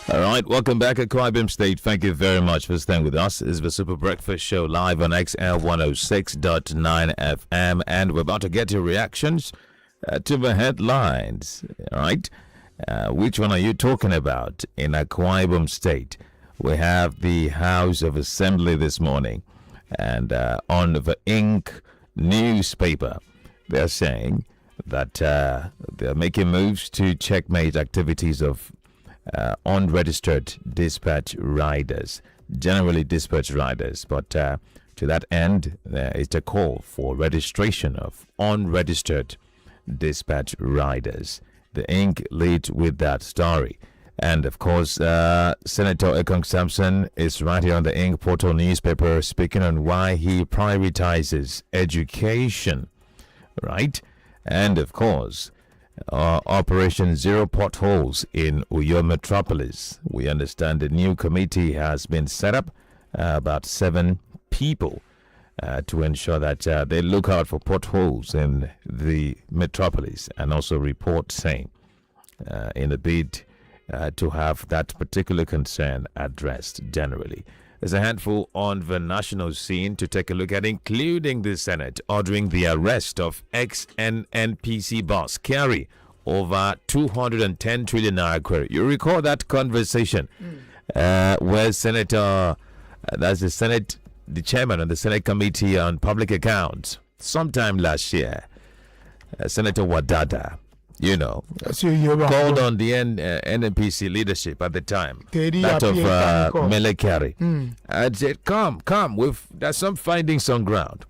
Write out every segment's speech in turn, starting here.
All right, welcome back at Kwabim State. Thank you very much for staying with us. It's the Super Breakfast Show live on xl1069 FM, and we're about to get your reactions to the headlines. All right, which one are you talking about in Kwabim State? We have the House of Assembly this morning, and on the Ink newspaper, they're saying that they're making moves to checkmate activities of unregistered dispatch riders, generally dispatch riders, but to that end, there is a call for registration of unregistered dispatch riders. The Ink leads with that story. And of course, Senator Ekong Sampson is right here on the Ink Portal newspaper speaking on why he prioritizes education, right? And of course, Operation Zero Potholes in Uyo Metropolis. We understand a new committee has been set up, about 7 people, to ensure that they look out for potholes in the metropolis and also report same in a bid to have that particular concern addressed generally. There's a handful on the national scene to take a look at, including the Senate ordering the arrest of ex-NNPC boss Kerry over 210 trillion naira query. You recall that conversation where Senator, that's the chairman of the Senate Committee on Public Accounts, sometime last year, Senator Wadada, called on the NNPC leadership at the time, that of Mele Kyari, and said, come, there's some findings on ground.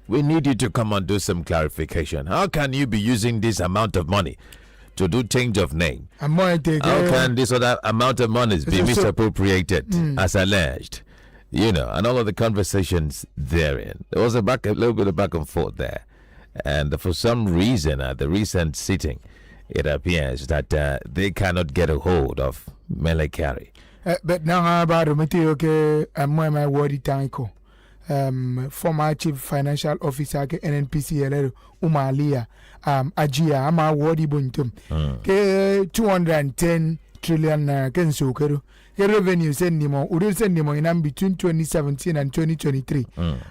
We need you to come and do some clarification. How can you be using this amount of money to do change of name? How can this or that amount of money be misappropriated as alleged? And all of the conversations therein. There was a little bit of back and forth there. And for some reason, at the recent sitting, it appears that they cannot get a hold of Mele Kyari. But now how about the my wordy tanko? Former Chief Financial Officer NNPC Umalia Ajia ama wordy buntum. 210 trillion kensukero. Revenue send nimo. Uru send nimo in between 2017 and 2023.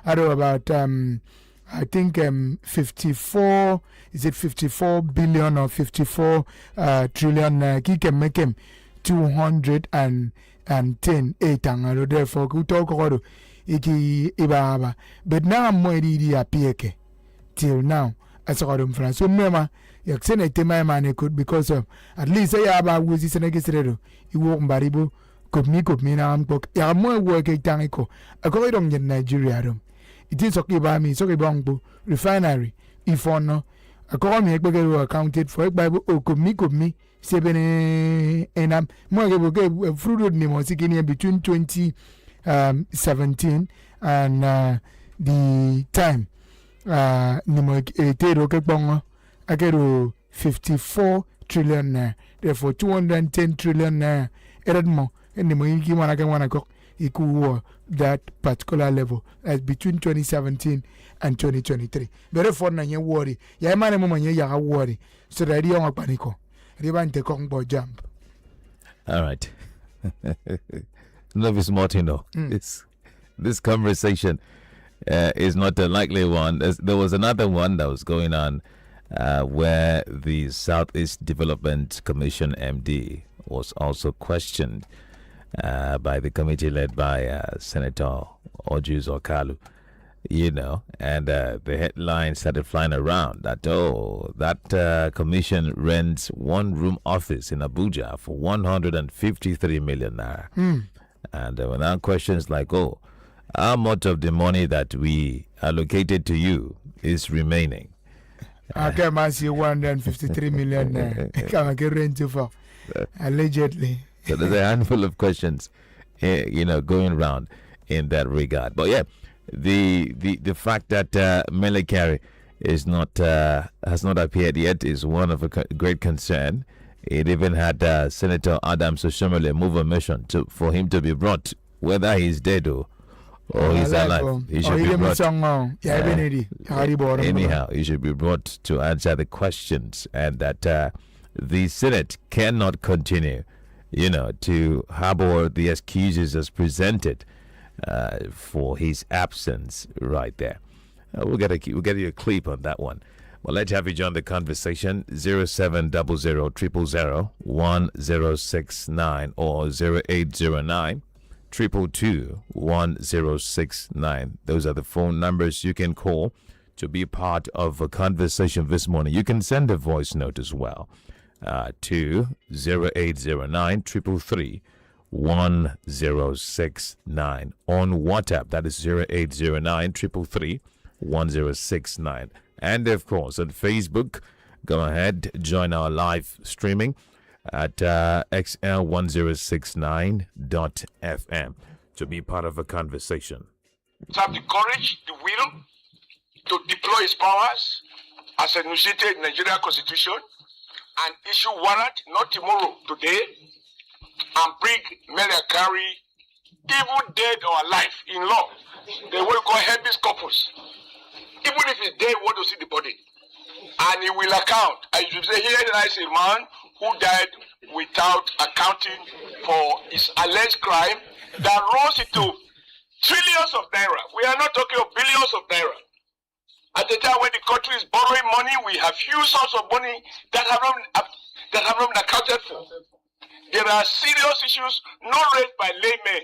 I know about I think 54 billion or 54 trillion he can make him 210 8 therefore we talk about iki ibaba but now I'm more appear till now as a in France so mema yak senate my man could because of at least I have was this negisredo you walk baribo could me now I'm ya more work a tanko I go in Nigeria it is okay by me, so okay, refinery. If on no, I call me accounted for it by could me, 7 and I'm more fruit name between 2017 and the time. I get 54 trillion, therefore 210 trillion, more, and the money one I can want to equal that particular level as between 2017 and 2023. Very fun and you worry. Ya man you worry. So that you don't panic. You want to come by jump. All right. Novice Martino. This conversation is not a likely one. There was another one that was going on where the Southeast Development Commission MD was also questioned by the committee led by Senator Ojus Okalu, and the headline started flying around that, that commission rents one-room office in Abuja for 153 million naira. And there were now questions like, how much of the money that we allocated to you is remaining? I can see 153 million naira. Can I get rent for allegedly? So there's a handful of questions, going around in that regard. But yeah, the fact that Mele Kyari is not has not appeared yet is one of a great concern. It even had Senator Adam Soshomole move a mission for him to be brought, whether he's dead or he's alive. He should be brought. Anyhow, he should be brought to answer the questions, and that the Senate cannot continue to harbor the excuses as presented for his absence right there. We'll get you a clip on that one. Well, let's have you join the conversation. 0700-000-1069 or 0809-222-1069. Those are the phone numbers you can call to be part of a conversation this morning. You can send a voice note as well to 0809-333-1069 on WhatsApp. That is 0809-333-1069. And of course, on Facebook, go ahead, join our live streaming at xl1069.fm to be part of a conversation. Have the courage, the will to deploy his powers as enunciated in the Nigerian Constitution and issue warrant, not tomorrow, today, and bring Mary Carey, even dead or alive, in law. They will call habeas corpus. Even if he's dead, we want to see the body. And he will account. As you say, here lies a man who died without accounting for his alleged crime that rose into trillions of naira. We are not talking of billions of naira. At the time when the country is borrowing money, we have huge sources of money that have not been accounted for. There are serious issues not raised by laymen,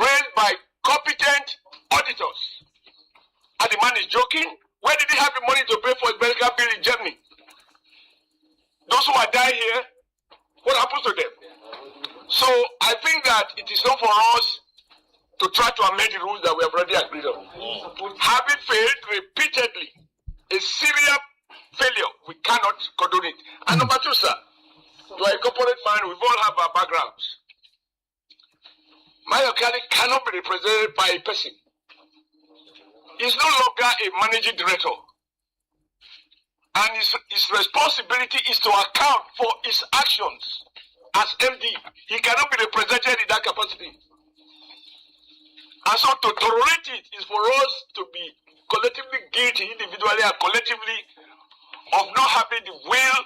raised by competent auditors. And the man is joking. Where did he have the money to pay for his medical bill in Germany? Those who are dying here, what happens to them? So I think that it is not for us to try to amend the rules that we have already agreed on. Having failed repeatedly, a serious failure, we cannot condone it. And number two, sir, you are a corporate man, we all have our backgrounds. My Okali cannot be represented by a person. He's no longer a managing director. And his responsibility is to account for his actions as MD. He cannot be represented in that capacity. And so to tolerate it is for us to be collectively guilty, individually and collectively, of not having the will.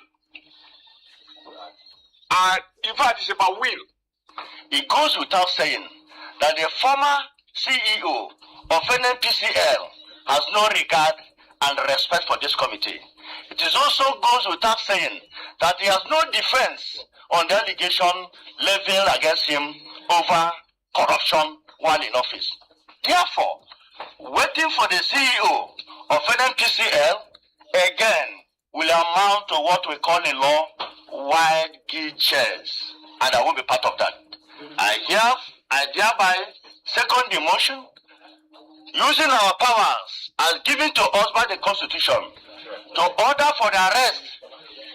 And in fact, it's about will. It goes without saying that the former CEO of NNPCL has no regard and respect for this committee. It is also goes without saying that he has no defense on the allegation leveled against him over corruption while in office. Therefore, waiting for the CEO of NNPCL again will amount to what we call in law wild geese chairs, and I won't be part of that. I thereby second the motion, using our powers as given to us by the Constitution to order for the arrest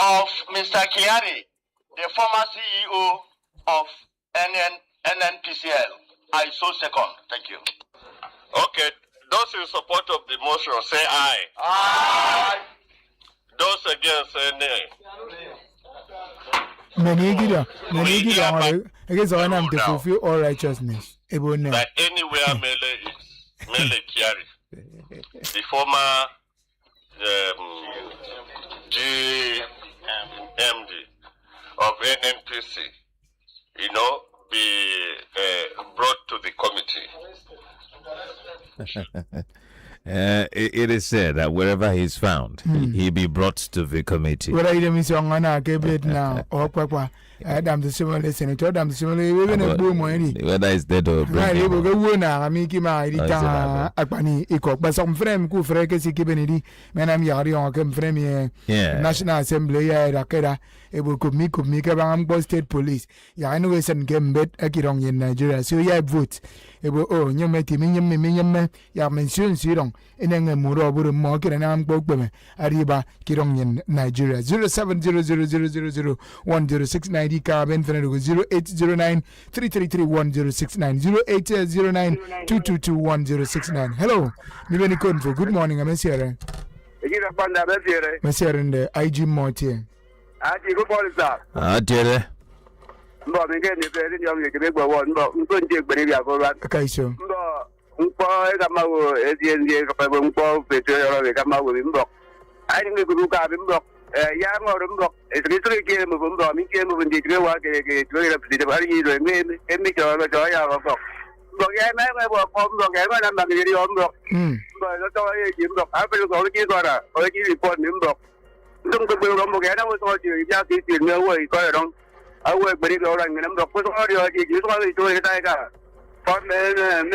of Mr. Kiari, the former CEO of NNPCL. I so second. Thank you. Okay, those in support of the motion say aye. Aye. Those against say nay. Against our name to fulfill all righteousness. That anywhere Mele Kiari, the former GMD of NNPC, be brought to the committee. It is said that wherever he's found, he'll be brought to the committee. What I miss on a cabinet now, or Papa, Adam the similar senator, Adam the similar, even a boom or any. Whether it's dead or I will go now. I make him a Apani eco, but some friend who freckles Kibbenedy, man, I'm Yari on Kem Premier, National Assembly, Rakeda, able could make a state police. Ya, I know it's an game bet Akirong in Nigeria, so yeah, vote. Oh, you met him, ya mention Sirong, in a Muro, market and I'm Bogbe, Arriba, Kirong in Nigeria. 07000001069 carbon 0809 333 1069 0809 222 1069. Hello, Niveni Konfo. Good morning, I'm Monsieur. Monsieur in the IG Mortier. Good morning, sir. But again, if there is young, you can make one, but we couldn't take Bolivia for that. Okay, so. I think we could look at him. ya ngorong dok itu ke mo bum do mi ke mo ndi ke wa ke la pdi ba ri rồi me cho ya ba dok dok ya na ba bo ko dok ya ba na ma ke ri om dok rồi to ye jim dok a pe ko ki ko ra o ki report nim dok tung ko bo mo ke na wo so ji ya ki ti ne wo ko ya dong a wo ba ri ko ra ngam dok ko so ri ji ji so ri to ta ka ko me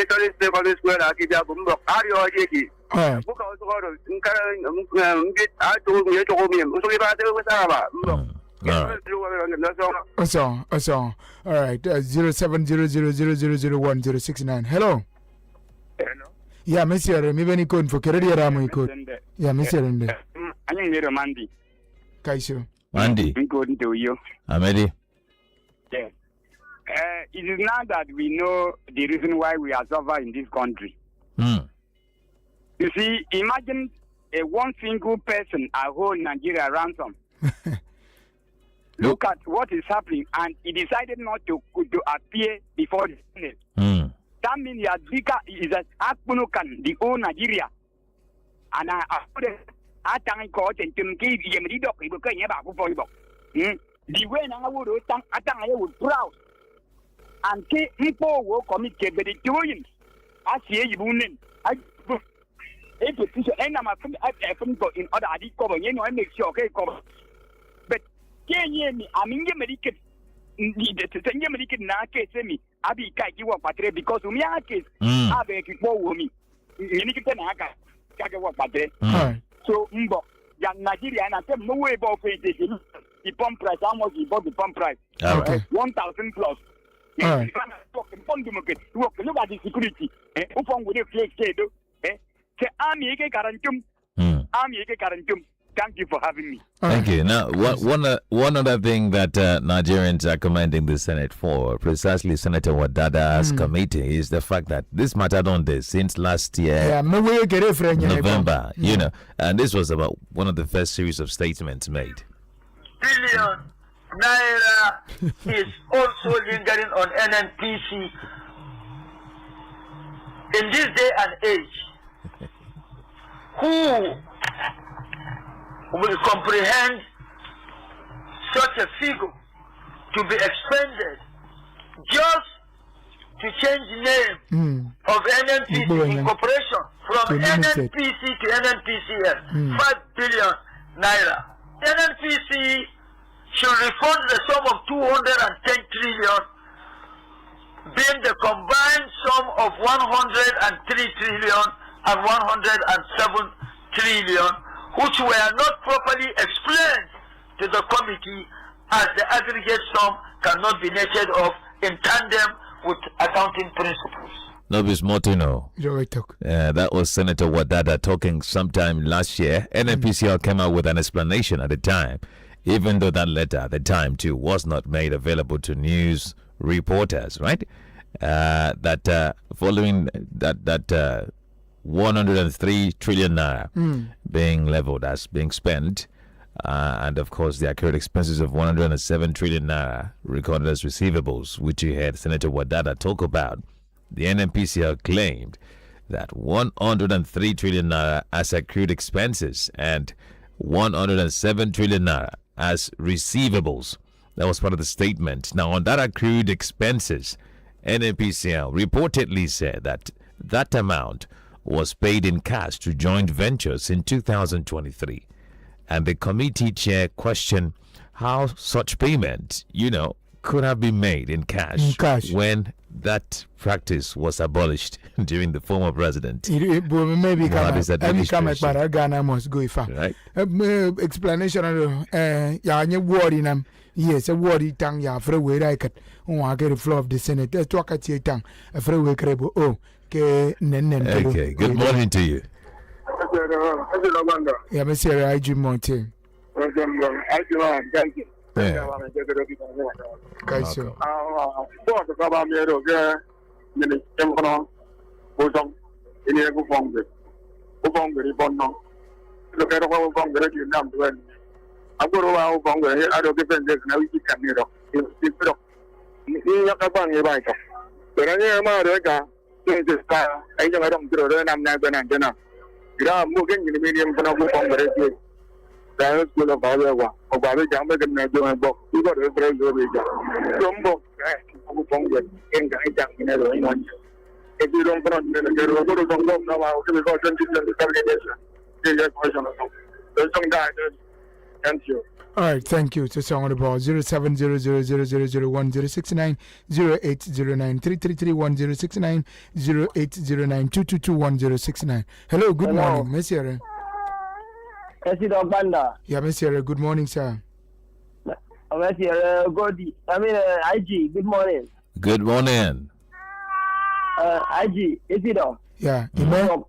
to ri se ko ri square a ki ja bum dok a ri o ji ki bu ko so ro nka ngi a to ye to mi so ki ba te ko sa ba All right. 0700001069. Hello. Yeah, Monsieur. Me beni kon for keredi ramu ikot. Yeah, Monsieur. Anyi ngero mandi. Kaisho. Andy. Go into you. Amedi. Yeah. It is now that we know the reason why we are suffering in this country. You see, imagine one single person at home Nigeria ransom. Look at what is happening, and he decided not to appear before the Senate. That means is as Akpunukan, the whole Nigeria. And I put a court and to give him the doc, he will come here. The way I would proud. And people will commit the doing. I see you women. I petition, and I'm a in order I did cover, you know, I make sure, okay, cover. But can you me? I mean, you medical. The thing you medical na case me. I be kaiki work patre because we are case. I be people with me. You need to na kaiki work patre. So mbo, young Nigeria and I said no way about it. The pump price, how much you bought the pump price? Okay. 1,000 plus. Look at the security. Upon with the fake army garantum. Army garantum. Thank you for having me. Thank you. Now, one other thing that Nigerians are commending the Senate for, precisely Senator Wadada's committee, is the fact that this matter on this since last year, November, you know, and this was about one of the first series of statements made. Billion naira is also lingering on NNPC in this day and age. Who will comprehend such a figure to be expended just to change the name of NNPC incorporation from NNPC to NNPCL? 5 billion naira. NNPC should refund the sum of 210 trillion, being the combined sum of 103 trillion and 107 trillion, which were not properly explained to the committee, as the aggregate sum cannot be netted off in tandem with accounting principles. Nobis Motino. That was Senator Wadada talking sometime last year. NNPCL came out with an explanation at the time, even though that letter at the time too was not made available to news reporters, right? That following that 103 trillion naira being leveled as being spent, and of course the accrued expenses of 107 trillion naira recorded as receivables, which you heard Senator Wadada talk about. The NNPCL claimed that 103 trillion naira as accrued expenses and 107 trillion naira as receivables. That was part of the statement. Now, on that accrued expenses, NNPCL reportedly said that that amount was paid in cash to joint ventures in 2023. And the committee chair questioned how such payment, could have been made in cash when that practice was abolished during the former president. Maybe Ghana must go if right. Explanation yes, a word tang ya for way I could get the floor of the Senate. Let's talk at your tongue. A free way crable. Okay, good morning to you. Yeah, Monsieur, I do Monte. Yeah. Kaiso. Then school of Iowa, or by the Jamba can do a book. You got a very good job. Some book, in the if you don't put on the go to some book now, I'll give you 20 question. There's some guy. Thank you. All right, thank you. Just on the ball 0700001069 0809 0809 2221069. Hello, good morning, Monsieur. Monsieur Banda. Yeah, Monsieur. Good morning, sir. Monsieur Godi. IG. Good morning. Good morning. IG. Isido. Yeah. Isido.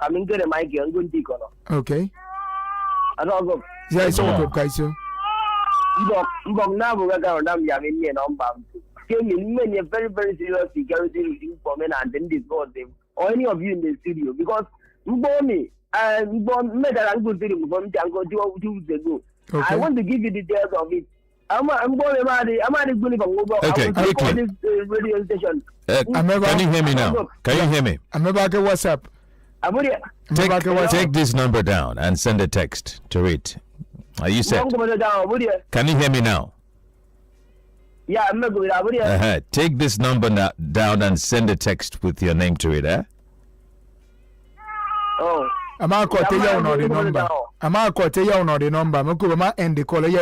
I'm going to make you a good deacon. Okay. I don't go. Yeah, it's all good, guys. Mbok na bu ga na ya me number. Came in many very serious security information and then discuss them or any of you in the studio because Mbomi me that good studio from Jango 2 weeks ago. Okay. I want to give you details of it. I'm going to okay, quickly. This radio station. Can you hear me now? Can you hear me? I'm about to WhatsApp. Take this number down and send a text to it. Are you set? Can you hear me now? Yeah, I'm good. Take this number down and send a text with your name to it, eh? Oh. I'm out to tell you the number. I'm out to tell you the number. I'm going to end the call. Okay,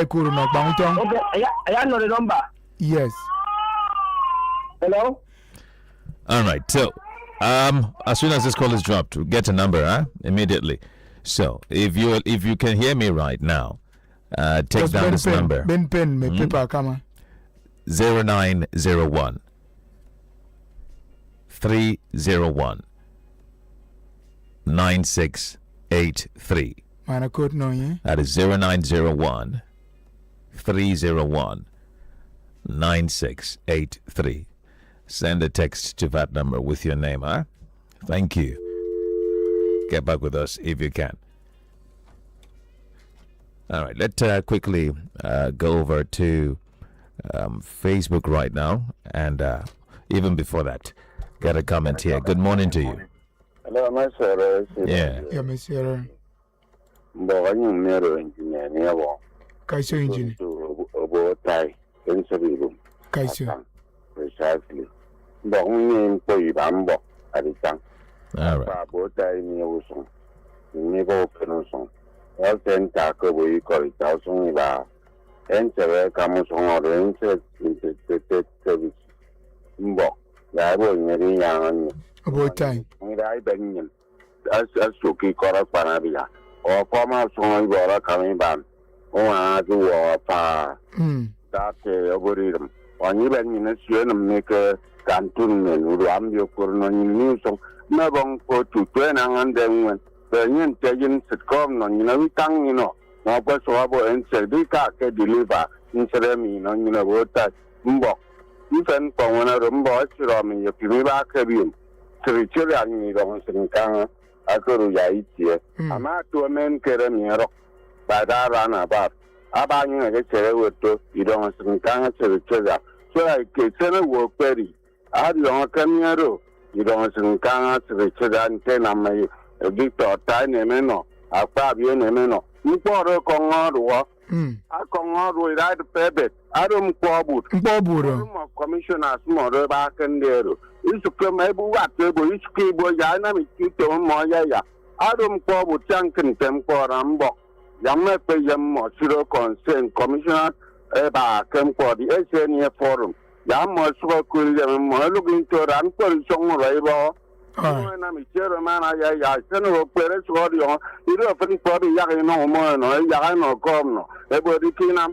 I know the number. Yes. Hello? All right, so as soon as this call is dropped, we'll get a number, immediately. So if you can hear me right now, take down this number. Ben pen me paper come on. 0901 301 9683. Man, I could know you. That is 0901 301 9683. Send a text to that number with your name, huh? Thank you. Get back with us if you can. All right, let's quickly go over to Facebook right now. And even before that, get a comment here. Good morning to you. Hello, my sir. Yeah. Yeah, Monsieur. Kaiso engineer. Kaiso. Precisely. All right. About time. As Suki Kora Panabia or former song Bora coming back. Oh, I do that algorithm. On even in a student maker cantun and Rambio Kurnon news of Nabong for 2 and then when the intelligence sitcom on tongue, no whatsoever and said, they can't deliver in ceremony on that Mbok. Even for one of them boys, Romy, if you back a view. Children, you don't think I could write here. I'm out to a man carrying a rock by that run about. Abang a cherry with you don't think to the so I can send a work ready. I don't come here. You don't think to the children and I'm a Victor Tiny Meno, a Fabian Meno. You bought a con out I come out with that pebble. I don't quarrel. Commissioners more back and there. It's to come able what table is cable yana with you to Moya. I don't quarrel junk and temper and box. Yamma pay yam or zero consent commissioner Eba came for the SNA forum. Yam was looking to run for song rival. When I'm a chairman, I send a parents or you don't think for the young no more, no, young or come. Everybody clean up.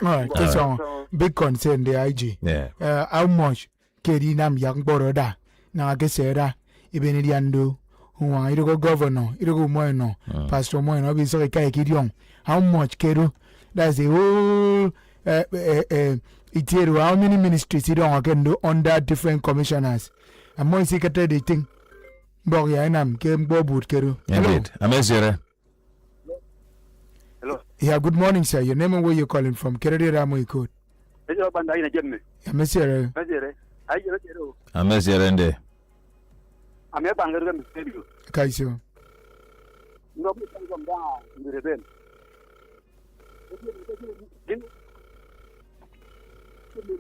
All right, that's all. Big concern, the IG. Yeah. How much Kedi Nam young Boroda? Now I guess even Idiando, who are you go governor, you go Moino, Pastor Moino, obviously Kaikidion. How much Kedu? That's the whole how many ministries you don't can do under different commissioners. And more secretary they think Borianam came Bobwood Kedu. Indeed. Amazing. Hello. Yeah, good morning, sir. Your name and where you're calling from? Kerede Ramo code. Hello, Bandai Jemmy. Yeah, Monsieur. Amazing. I'm a banger. Kaiso. no be from down in the rebel.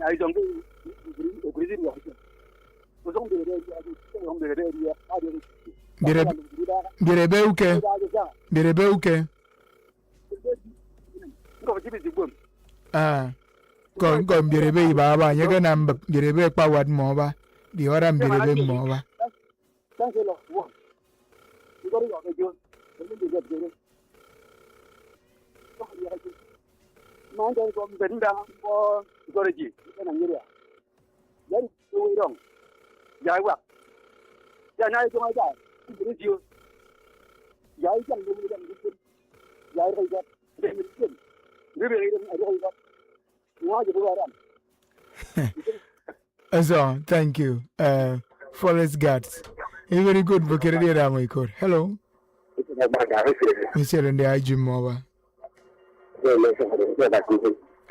I don't agree with you. Birebeuke. Ah. Go birebe baba yaga namba birebe pa wad mo ba. Di oram birebe mo ba. So, thank you. Forest Guards. It's very good. Hello. Mr. and the IG Mova.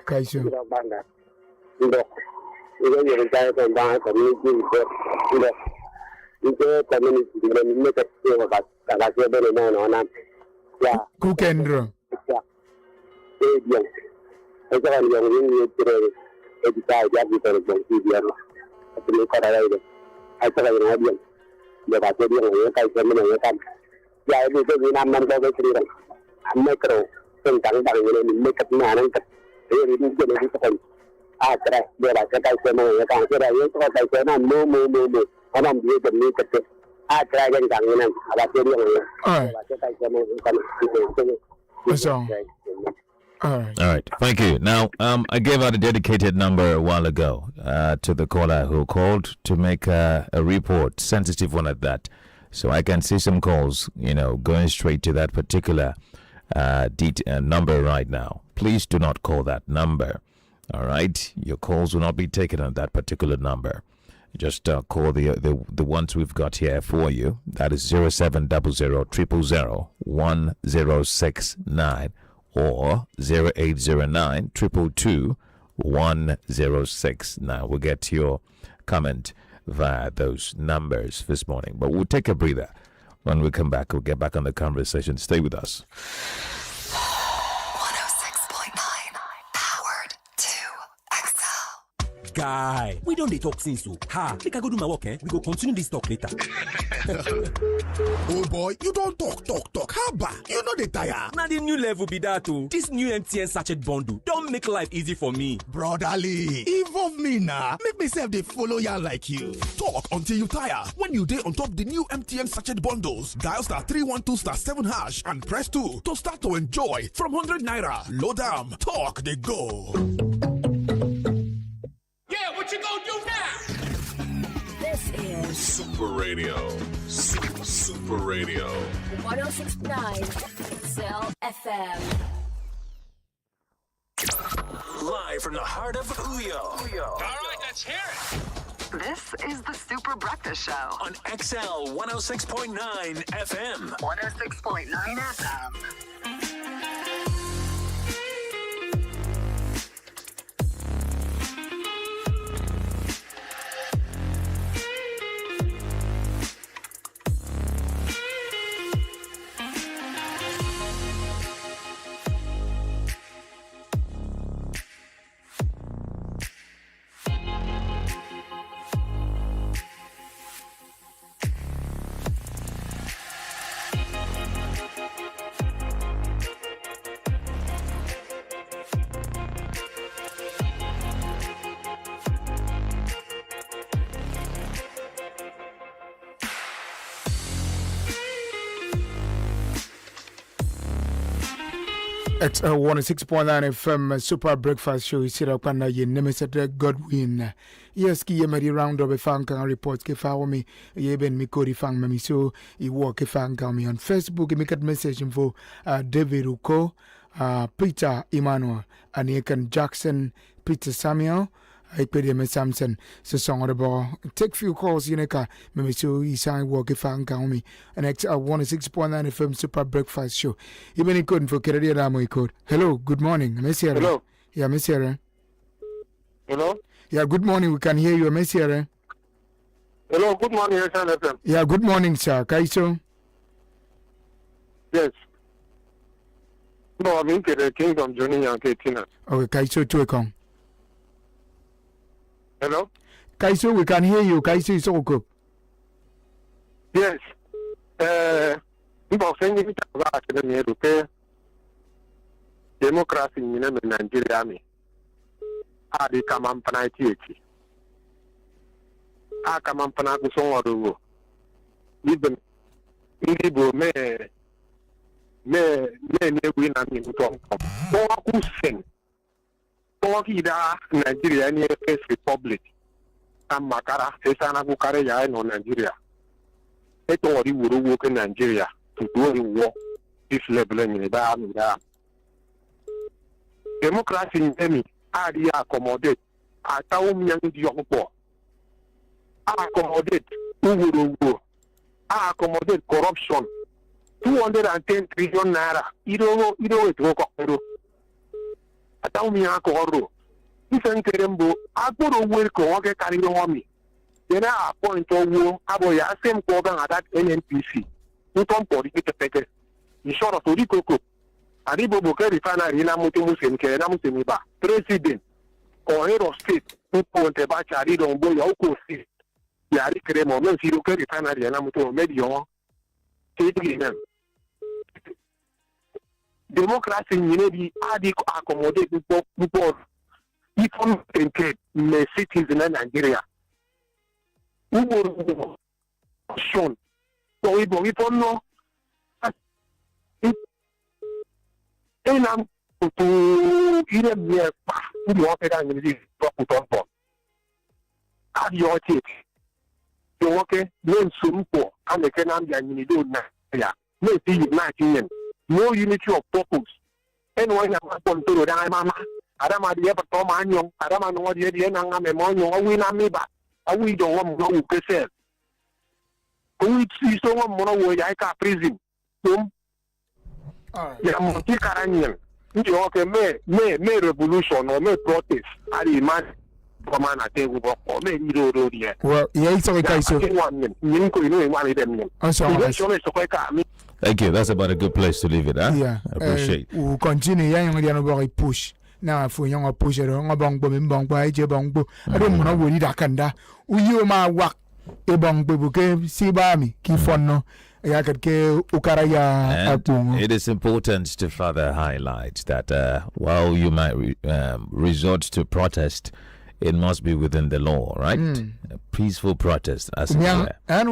Kaisho. Kukendro. All right. Thank you. Now, I gave out a dedicated number a while ago to the caller who called to make a report, sensitive one at that. So I can see some calls, going straight to that particular number right now. Please do not call that number. All right. Your calls will not be taken on that particular number. Just call the ones we've got here for you. That is 0700-000-1069 or 0809-222-1069. We'll get your comment via those numbers this morning. But we'll take a breather. When we come back, we'll get back on the conversation. Stay with us. 106.9 powered to XL. Guy, we don't talk since so. Make I go do my work, We go continue this talk later. Oh boy, you don't talk. How about? You know the tire. Now the new level be that too. This new MTN sachet bundle don't make life easy for me. Brotherly, involve me now. Make myself they follow ya like you. Talk until you tire. When you day on top the new MTN sachet bundles, dial *312*7# and press 2 to start to enjoy from 100 naira. Load them. Talk they go. Yeah, what you gonna do now? This is Super Radio. Super Radio. 106.9 XL FM. Live from the heart of Uyo. All right, let's hear it. This is the Super Breakfast Show On XL 106.9 FM. 106.9 FM. XL 106.9 FM Super Breakfast Show is up and your name is Godwin. Yes, ki yemari round of a fan can report ke fa me yeben mi kodi fan me so I walk a fan can me on Facebook make a message for David Uko, Peter Emmanuel, and Aiken Jackson, Peter Samuel. I pay them Samson, so song on the ball. Take few calls, Yineka, maybe so he sang walk if I can me. And XL 106.9 FM Super Breakfast Show. Even he couldn't for Kerry Ramo code. Hello, good morning, Miss Sierra. Hello. Yeah, Miss Sierra. Hello. Yeah, good morning, we can hear you, Miss Sierra. Hello, good morning, FM. Yeah, good morning, sir. Kaiso. Yes. No, I mean the Kingdom Johnny and Katina. Okay, Kaiso Chuekong. Hello? Kaiso, we can hear you. Kaiso is okay. Yes. About saying it about the democracy in Nigeria. I come on Panaiti. I come on Panaku Songo. Even Indigo me win and in Tom. Who sing? Nigeria and First Republic. And Makara, Esana Bukare in Nigeria. It already would work in Nigeria to do in war this level in the democracy in Emi, I accommodate. I tell me young young boy. I accommodate who I accommodate corruption. 210 trillion naira. You know it will go. I tell me I go. If I'm Kerembo, I put a will go carry on me. Then I appoint a war, I will ask them for that NNPC. You don't put it a in short of Uriko. Aribo Boke refinery in Amutumus and Kenamusimiba, President or head of state, who point a batch I don't boy, Oko State. Yari Kremo, no Zero refinery and Amutu, Medion. Democracy in Navy, Adi accommodate people. If I'm thinking, the cities in Nigeria. Who will shown? So we don't know. And I'm to even near the opera and the talk. Have your take. You okay? No simple, and the Canaan and you do not. No uniting, no unity of purpose. And when I want to do that, Mama, Adama the ever Tom Anyon, Adama no idea the end of a monyo, a win on me back. A we don't want to go to sell. We see someone more way I can prison. Yeah, Karanian. You okay, may revolution or may protest. I imagine. Well, yeah, it's okay, so. Thank you. That's about a good place to leave it, huh? Yeah. I appreciate. We'll continue. Yeah, push. Now, for young push, I don't I don't know what it can da. You my work. A bong buke, see by me, Kifono. And it is important to further highlight that while you might resort to protest, it must be within the law, right? A peaceful protest, as it were. And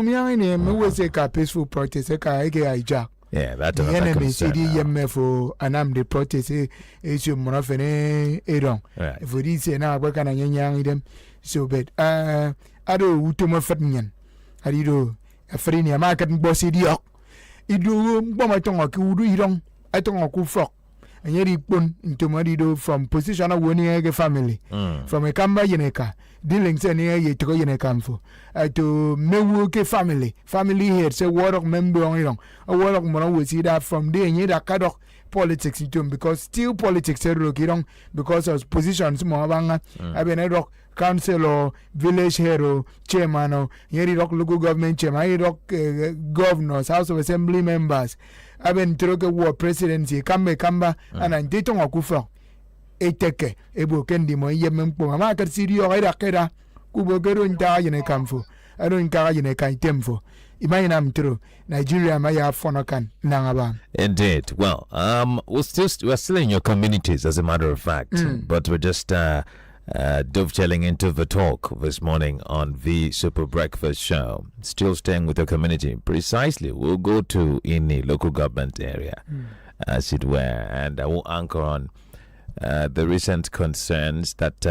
peaceful protest. Yeah, that's the another enemy concern. and I'm the protest. It's your monofene. Right. If we did say now, what can I young them? So, but I do to my fatnian. I do a friend, a market bossy diok. It do bomb tongue or cool, you don't. I don't know cool frog. And yet he put into Madido from position of winning a family. From a Kamba Yeneka, dealing near ye to go Yenekamfo. To Milwaukee family here, say word of member on it. A word of Mono will see that from there, and yet a cut off politics into him because still politics, because of positions, Moabanga, I've been a rock council or village hero, chairman, or yet rock local government chairman, rock governors, House of Assembly members. I've been to war presidency, Kamba, and I'm dating a kufa. Eteke, Ebo Kendi, my Yempo, a market city or Edakeda, Kubo Gero in Tayanekamfo. I don't encourage in a kind tempo. Imagine true. Nigeria may have Fonokan, Nangaba. Indeed. Well, we're still in your communities, as a matter of fact, but we're just dovetailing into the talk this morning on the Super Breakfast Show. Still staying with the community. Precisely, we'll go to any local government area, as it were, and I will anchor on the recent concerns that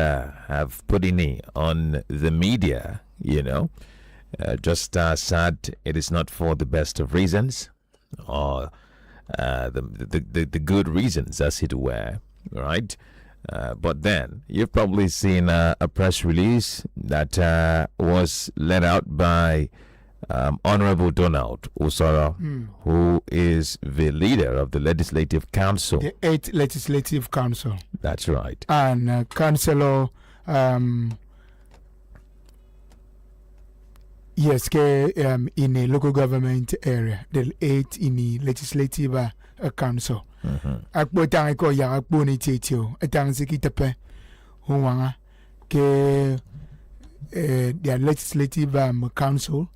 have put in on the media, just sad it is not for the best of reasons, or the good reasons, as it were, right? But then you've probably seen a press release that was let out by Honorable Donald Usoro, who is the leader of the Legislative Council. The 8th Legislative Council. That's right. And Councillor Yes, in a local government area, the 8 in the legislative council. Akpo tang ko ya akpo ni titio, atang sikitape, huanga, ke the legislative council,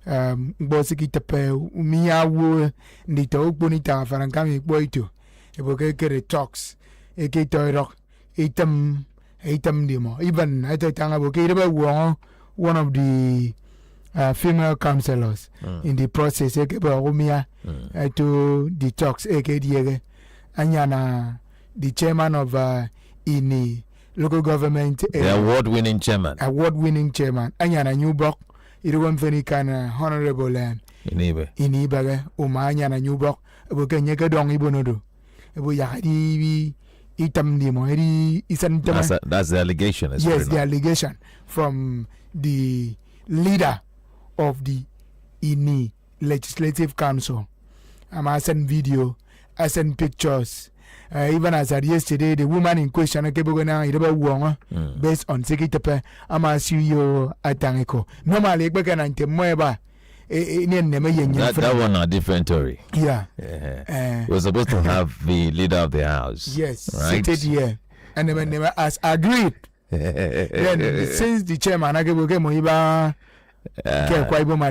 bosikitape, umiawu, nito bonita, farankami boito, evoke talks, ekitoirok, item demo. Even I thought about one of the female councillors in the process to the talks anyana the chairman of in local government the award-winning chairman anyana new block it won't very kind honorable in Ibe anyana new block nyeka dong ibonodo that's the allegation. Yes, the allegation from the leader of the INI Legislative Council. I sent video, I sent pictures. Even as at yesterday, the woman in question, based on Sekitepe, I'm asking you at Taniko. Normally, that one a different story. Yeah. We're supposed to have the leader of the house. Yes, right? seated here. And then they were as agreed. Then since the chairman I gave at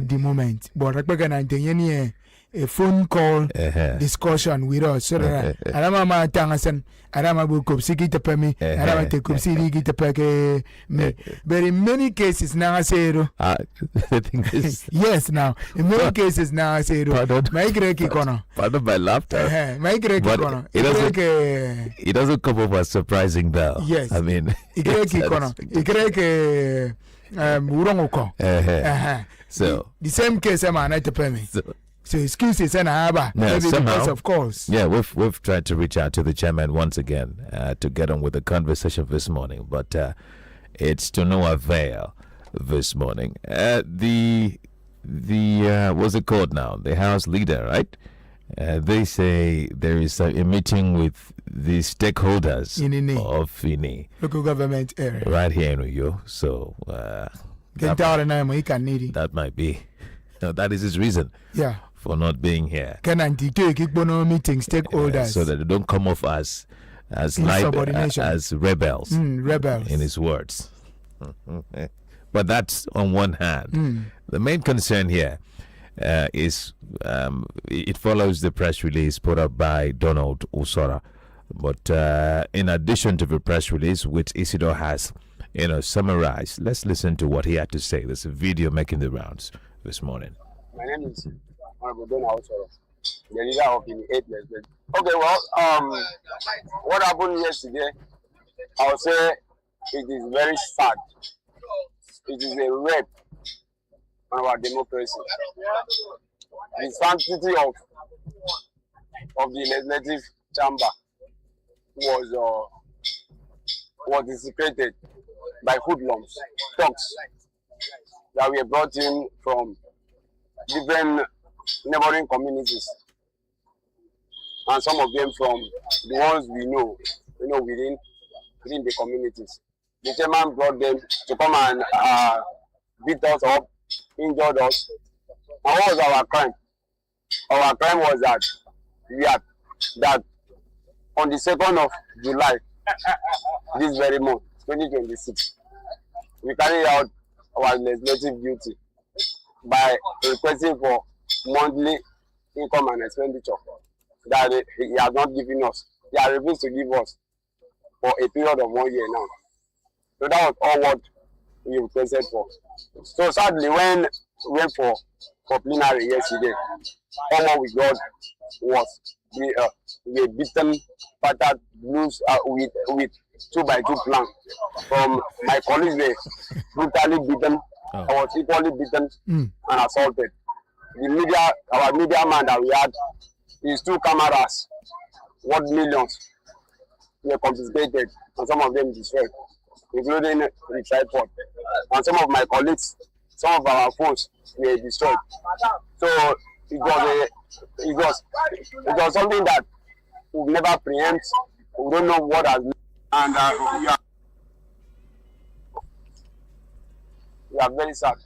the moment, but a phone call discussion with us. So that Adama Tangasan, Adama Bukopsiki to me, Adama Tekupsiki to peke me. But in many cases now I say, yes, now in many cases now I say, my great corner. Pardon my laughter. My great corner. It doesn't come up as surprising though. Yes. I mean, corner. So the same case I'm not to pay me. So excuses and because of course. Yeah, we've tried to reach out to the chairman once again to get on with the conversation this morning, but it's to no avail this morning. The what's it called now? The House leader, right? They say there is a meeting with the stakeholders of INI local government area right here in Uyo. So that might be. That is his reason. Yeah. For not being here. Can meeting stakeholders so that they don't come off as rebels. Rebels. In his words. But that's on one hand. The main concern here is it follows the press release put up by Donald Usora. But in addition to the press release, which Isidore has summarized, let's listen to what he had to say. There's a video making the rounds this morning. My name is Honorable Donald Usora, the leader of the 8 Lesbian. Okay, well, what happened yesterday, I would say it is very sad. It is a rape on our democracy. The sanctity of the legislative chamber was desecrated by hoodlums, thugs that were brought in from different neighboring communities, and some of them from the ones we know within the communities. The chairman brought them to come and beat us up, injured us. And what was our crime? Our crime was that on the 2nd of July, this very month, 2026, we carried out our legislative duty by requesting for monthly income and expenditure that he has not given us. He has refused to give us for a period of 1 year now. So that was all what we requested for. So sadly, when we went for plenary yesterday, all what we got was we were beaten, battered, loose with 2x2 plan. From my colleagues were brutally beaten. I was equally beaten and assaulted. Our media man that we had, his 2 cameras, worth millions, were confiscated and some of them destroyed, including the tripod. And some of my colleagues, some of our phones were destroyed. So it was something that we've never preempt. We don't know what has, and we are very sad.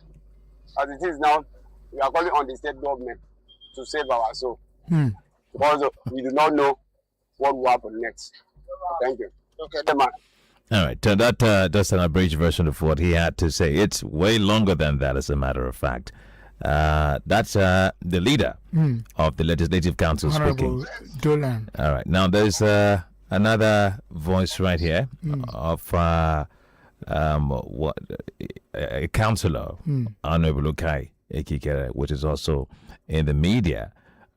As it is now, we are calling on the state government to save our soul. Because we do not know what will happen next. Thank you. Okay, man. All right, that's an abridged version of what he had to say. It's way longer than that, as a matter of fact. That's the leader of the Legislative Council Honorable speaking. Dolan. All right, now there's another voice right here of a councillor, Honorable Ukai Ekikere, which is also in the media,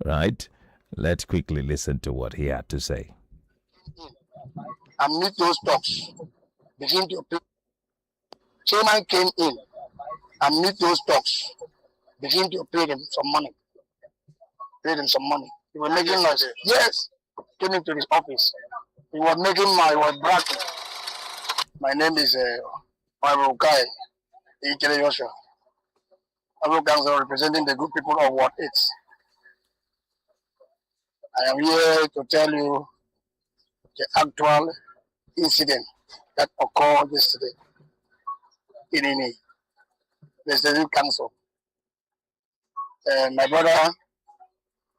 right? Let's quickly listen to what he had to say. Amid those talks, begin to play. Chairman came in. Amid those talks, begin to pay them some money. Pay them some money. He was making noise. Yes, came into his office. He was making he was bragging. My name is Ukai Ekikere Joshua. I am representing the good people of Ward 8. I am here to tell you the actual incident that occurred yesterday in the Legislative Council. My brother,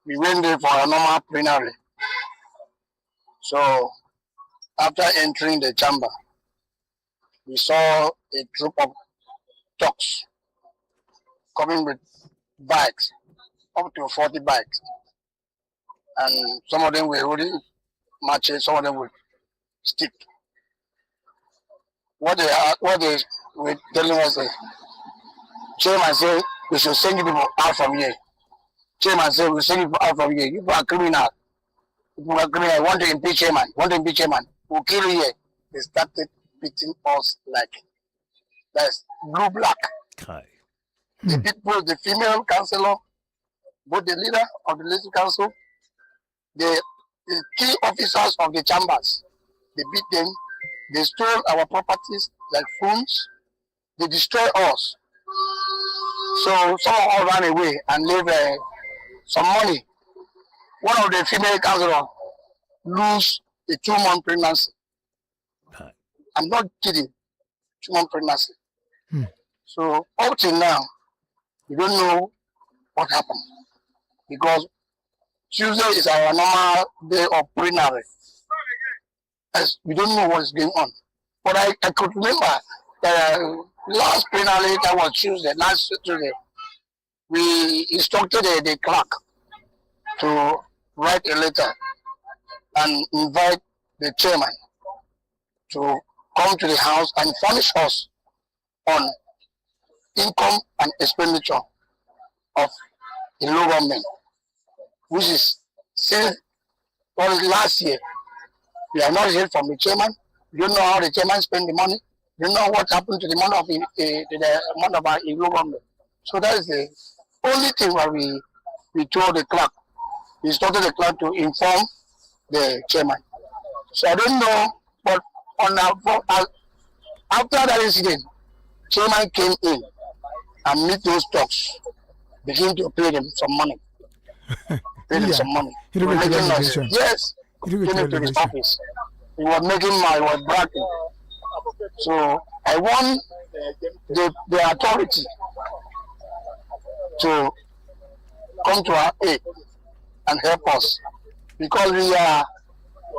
we went there for a normal plenary. So after entering the chamber, we saw a troop of thugs coming with bikes, up to 40 bikes. And some of them were holding matches, some of them with stick. What they were telling us is, Chairman said, we should send you people out from here. Chairman said, we'll send you people out from here. You people are criminal. People are criminal. Want to impeach Chairman. We'll kill you here. They started beating us like that's blue-black. Okay. The people, the female councillor, both the leader of the Legislative Council, the key officers of the chambers, they beat them, they stole our properties like phones, they destroy us. So some of us ran away and leave some money. One of the female councillors lose a 2-month pregnancy. I'm not kidding, 2-month pregnancy. So up till now, we don't know what happened because Tuesday is our normal day of plenary. As we don't know what is going on. But I could remember the last plenary that was last Tuesday, we instructed the clerk to write a letter and invite the chairman to come to the house and furnish us on income and expenditure of the local government, which is since last year. We have not heard from the chairman. We don't know how the chairman spent the money. We don't know what happened to the money of the our local government. So that is the only thing where we told the clerk. We instructed the clerk to inform the chairman. So I don't know, but after that incident, chairman came in and meet those talks, begin to pay them some money. Pay them some money. Yes, he came into his office. He was bragging. So I want the authority to come to our aid and help us because we are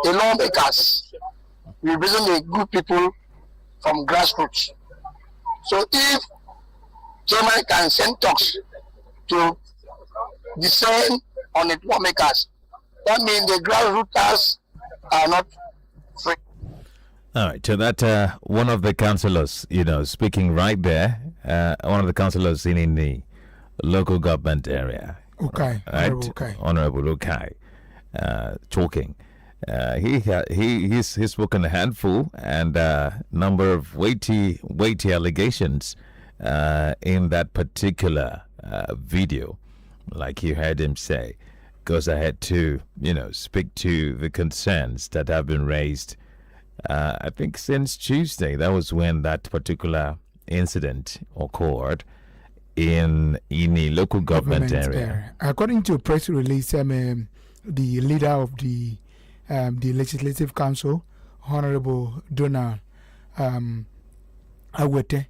the lawmakers. We represent the good people from grassroots. So if Chairman can send talks to descend on the lawmakers, that means the grassroots are not free. All right, so that one of the councillors, speaking right there, one of the councillors in the local government area, right? Honorable Ukai, talking. He's spoken a handful and number of weighty allegations in that particular video, like you heard him say. Goes ahead to speak to the concerns that have been raised. I think since Tuesday, that was when that particular incident occurred in a local government area. According to a press release, the leader of the Legislative Council, Honorable Donald Awete,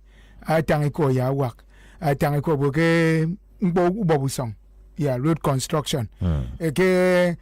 tang ko boke mbo song. Yeah, road construction. Eke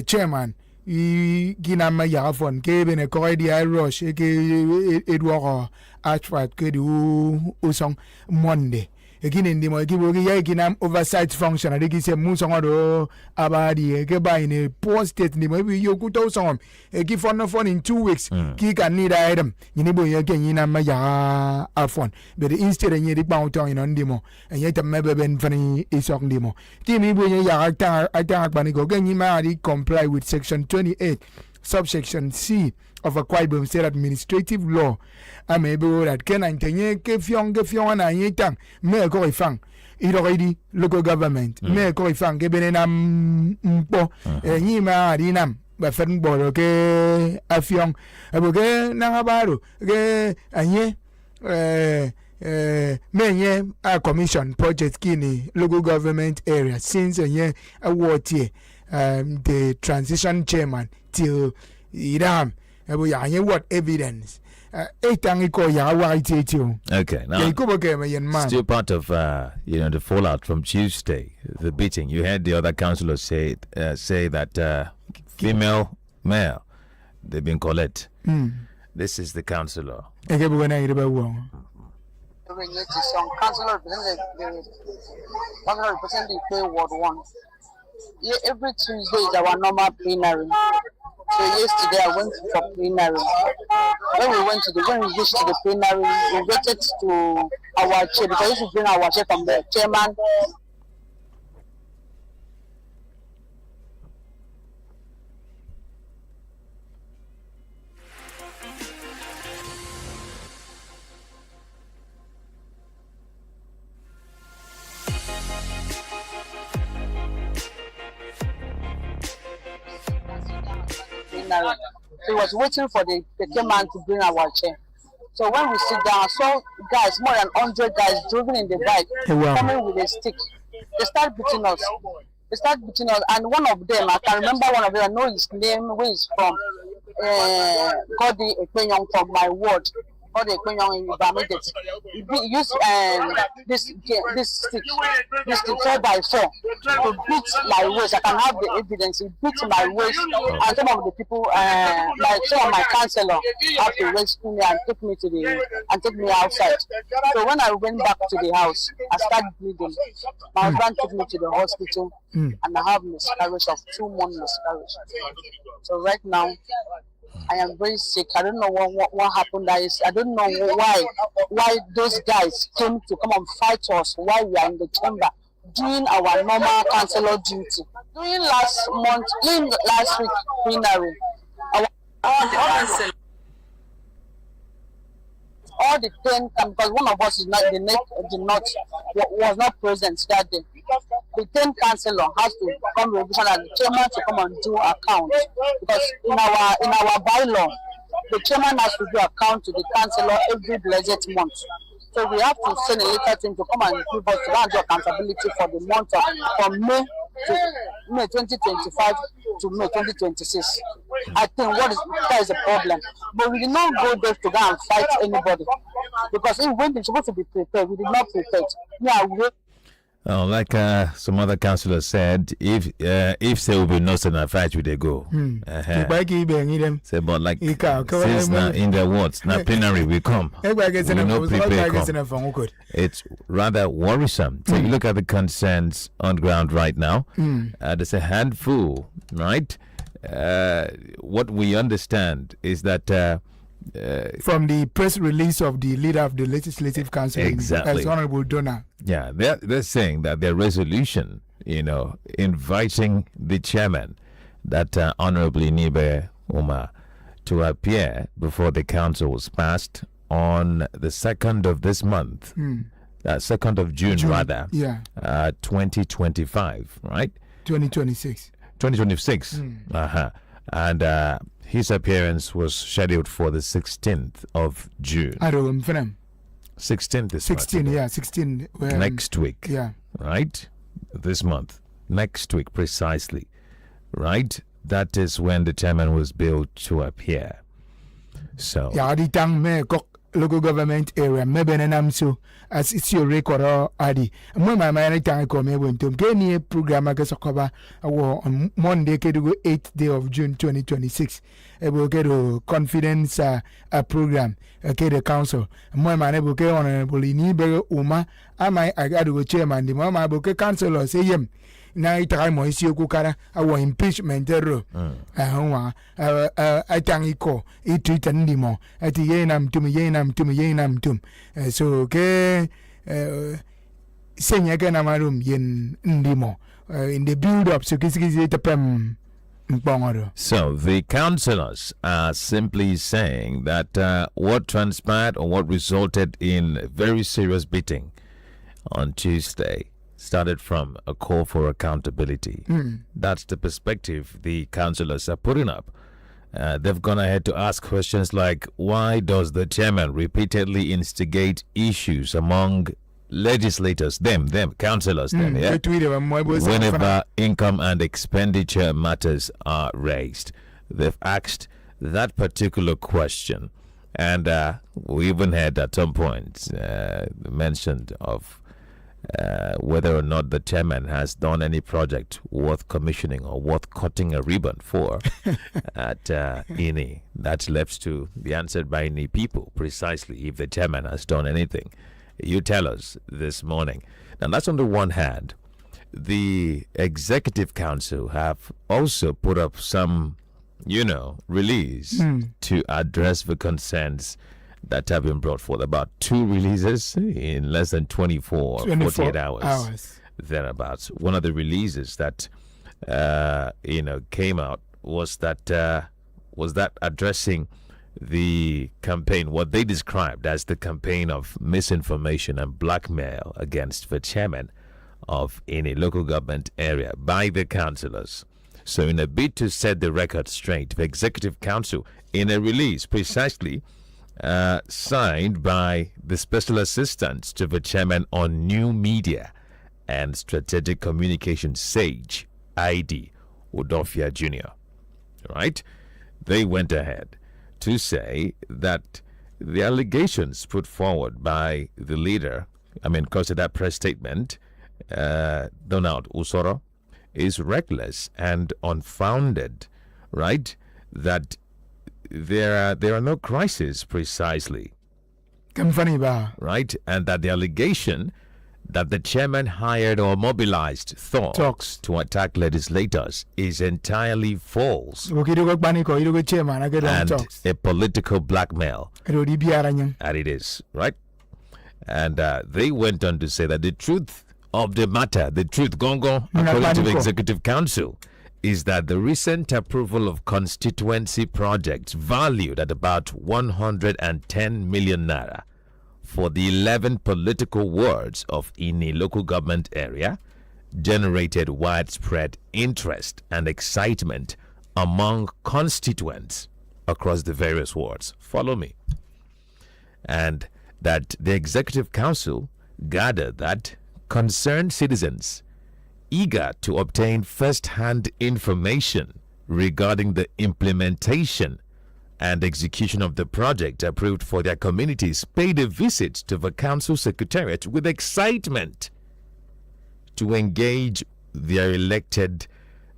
chairman I ginama yafon ke bene ko di rush ke edward archfat ke du usong Monday. Again in the Ginam oversight function, I think it's a Musongo Abadi, a buy in a poor state, maybe you could also a give on the phone in 2 weeks. He can need item. You know, again, in a Maya phone, but instead of the bound on demo, and yet a member been funny is on demo. Timmy, when you attack Panico, again, you might comply with section 28, subsection C of a Kwai State Administrative Law. I may be that Ken and Tanya Kefion and Yetang, may go fang. It already local government, may go fang, Gebenam Mpo, Yima Dinam, but Fernbor, okay, Afion, Aboge Nangabaru, okay, and ye. Many a commission project kini local government area since a year award year the transition chairman till Iram what evidence okay, now still part of the fallout from Tuesday, the beating. You had the other councillors say that female male they've been collected. This is the councillor. Councillor representing Ward 1. Yeah, every Tuesday is our normal plenary. So yesterday I went for plenary. When we reached to the plenary, we waited to our chair because we used to bring our chair from the chairman. So he was waiting for the chairman to bring our chair. So when we sit down, I saw guys, more than 100 guys driving in the bike, coming with a stick. They start beating us. And one of them, I can remember one of them, I know his name, where he's from. Godi Ekpenyong from my ward. Godi Ekpenyong in Ibamedet. He used this stick 4x4 to beat my waist. I can have the evidence. He beat my waist, and some of the people, like some of my councillor, have to rescue me and take me outside. So when I went back to the house, I started bleeding. My husband took me to the hospital, and I have miscarriage of 2 months miscarriage. So right now, I am very sick. I don't know what happened. I don't know why those guys came to come and fight us while we are in the chamber doing our normal councillor duty. During last week plenary, all the 10, because one of us was not present that day. The 10 councillor has to come revision and the chairman to come and do account, because in our bylaw, the chairman has to do account to the councillor every blessed month. So we have to send a letter to him to come and give us do accountability for the month from May 2025 to May 2026. I think that is a problem. But we did not go there to go and fight anybody, because when we're supposed to be prepared, we did not prepare. Like some other councillors said, if there will be no certain fight, will they go? Say, but like since now in the wards, now plenary will come. We no prepare come. It's rather worrisome. Take a look at the concerns on ground right now. There's a handful, right? What we understand is that. From the press release of the leader of the Legislative Council, exactly, as Honorable Donor. Yeah, they're saying that their resolution, inviting the chairman, that Honorably Nibe Umar, to appear before the council was passed on the 2nd of this month, 2nd of June rather, 2025, right? 2026. 2026. And his appearance was scheduled for the 16th of June. 16th is 16. Next week. Yeah. Right? This month. Next week, precisely. Right? That is when the chairman was billed to appear. So. local government area maybe nam so as it's your record or adi mo my man time come me went to any program I guess cover on Monday ke go 8th day of June 2026 e will get a confidence program okay the council mo man e ke honorable ni be uma I got to go chairman the mo ma ke councilor say yem na ita mo isi okukara our impeachment ero I thank you it tweet ndi mo ati ye nam tum so ke senya ke na marum yen ndi mo in the build up so kisi tapem. So the councillors are simply saying that what transpired or what resulted in a very serious beating on Tuesday started from a call for accountability. That's the perspective the councillors are putting up. They've gone ahead to ask questions like, why does the chairman repeatedly instigate issues among legislators, councillors, yeah? Whenever income and expenditure matters are raised? They've asked that particular question. And we even had at some point mentioned of whether or not the chairman has done any project worth commissioning or worth cutting a ribbon for at INI. That's left to be answered by INI people, precisely if the chairman has done anything. You tell us this morning. Now, that's on the one hand. The Executive Council have also put up some, release to address the concerns that have been brought forth. About 2 releases in less than 48 hours. Thereabouts. One of the releases that came out was that addressing the campaign, what they described as the campaign of misinformation and blackmail against the chairman of any local government area by the councillors. So in a bid to set the record straight, the Executive Council, in a release precisely signed by the Special Assistant to the Chairman on New Media and Strategic Communication, SAGE, ID, Udofia Jr., right? They went ahead to say that the allegations put forward by the leader, because of that press statement, Donald Usoro, is reckless and unfounded, right? That there are no crises precisely, right? And that the allegation that the chairman hired or mobilized thugs to attack legislators is entirely false and a political blackmail. And it is, right? And they went on to say that the truth of the matter, according to the Executive Council, is that the recent approval of constituency projects valued at about 110 million naira for the 11 political wards of INI local government area generated widespread interest and excitement among constituents across the various wards. Follow me. And that the Executive Council gathered that concerned citizens eager to obtain first-hand information regarding the implementation and execution of the project approved for their communities paid a visit to the council secretariat with excitement to engage their elected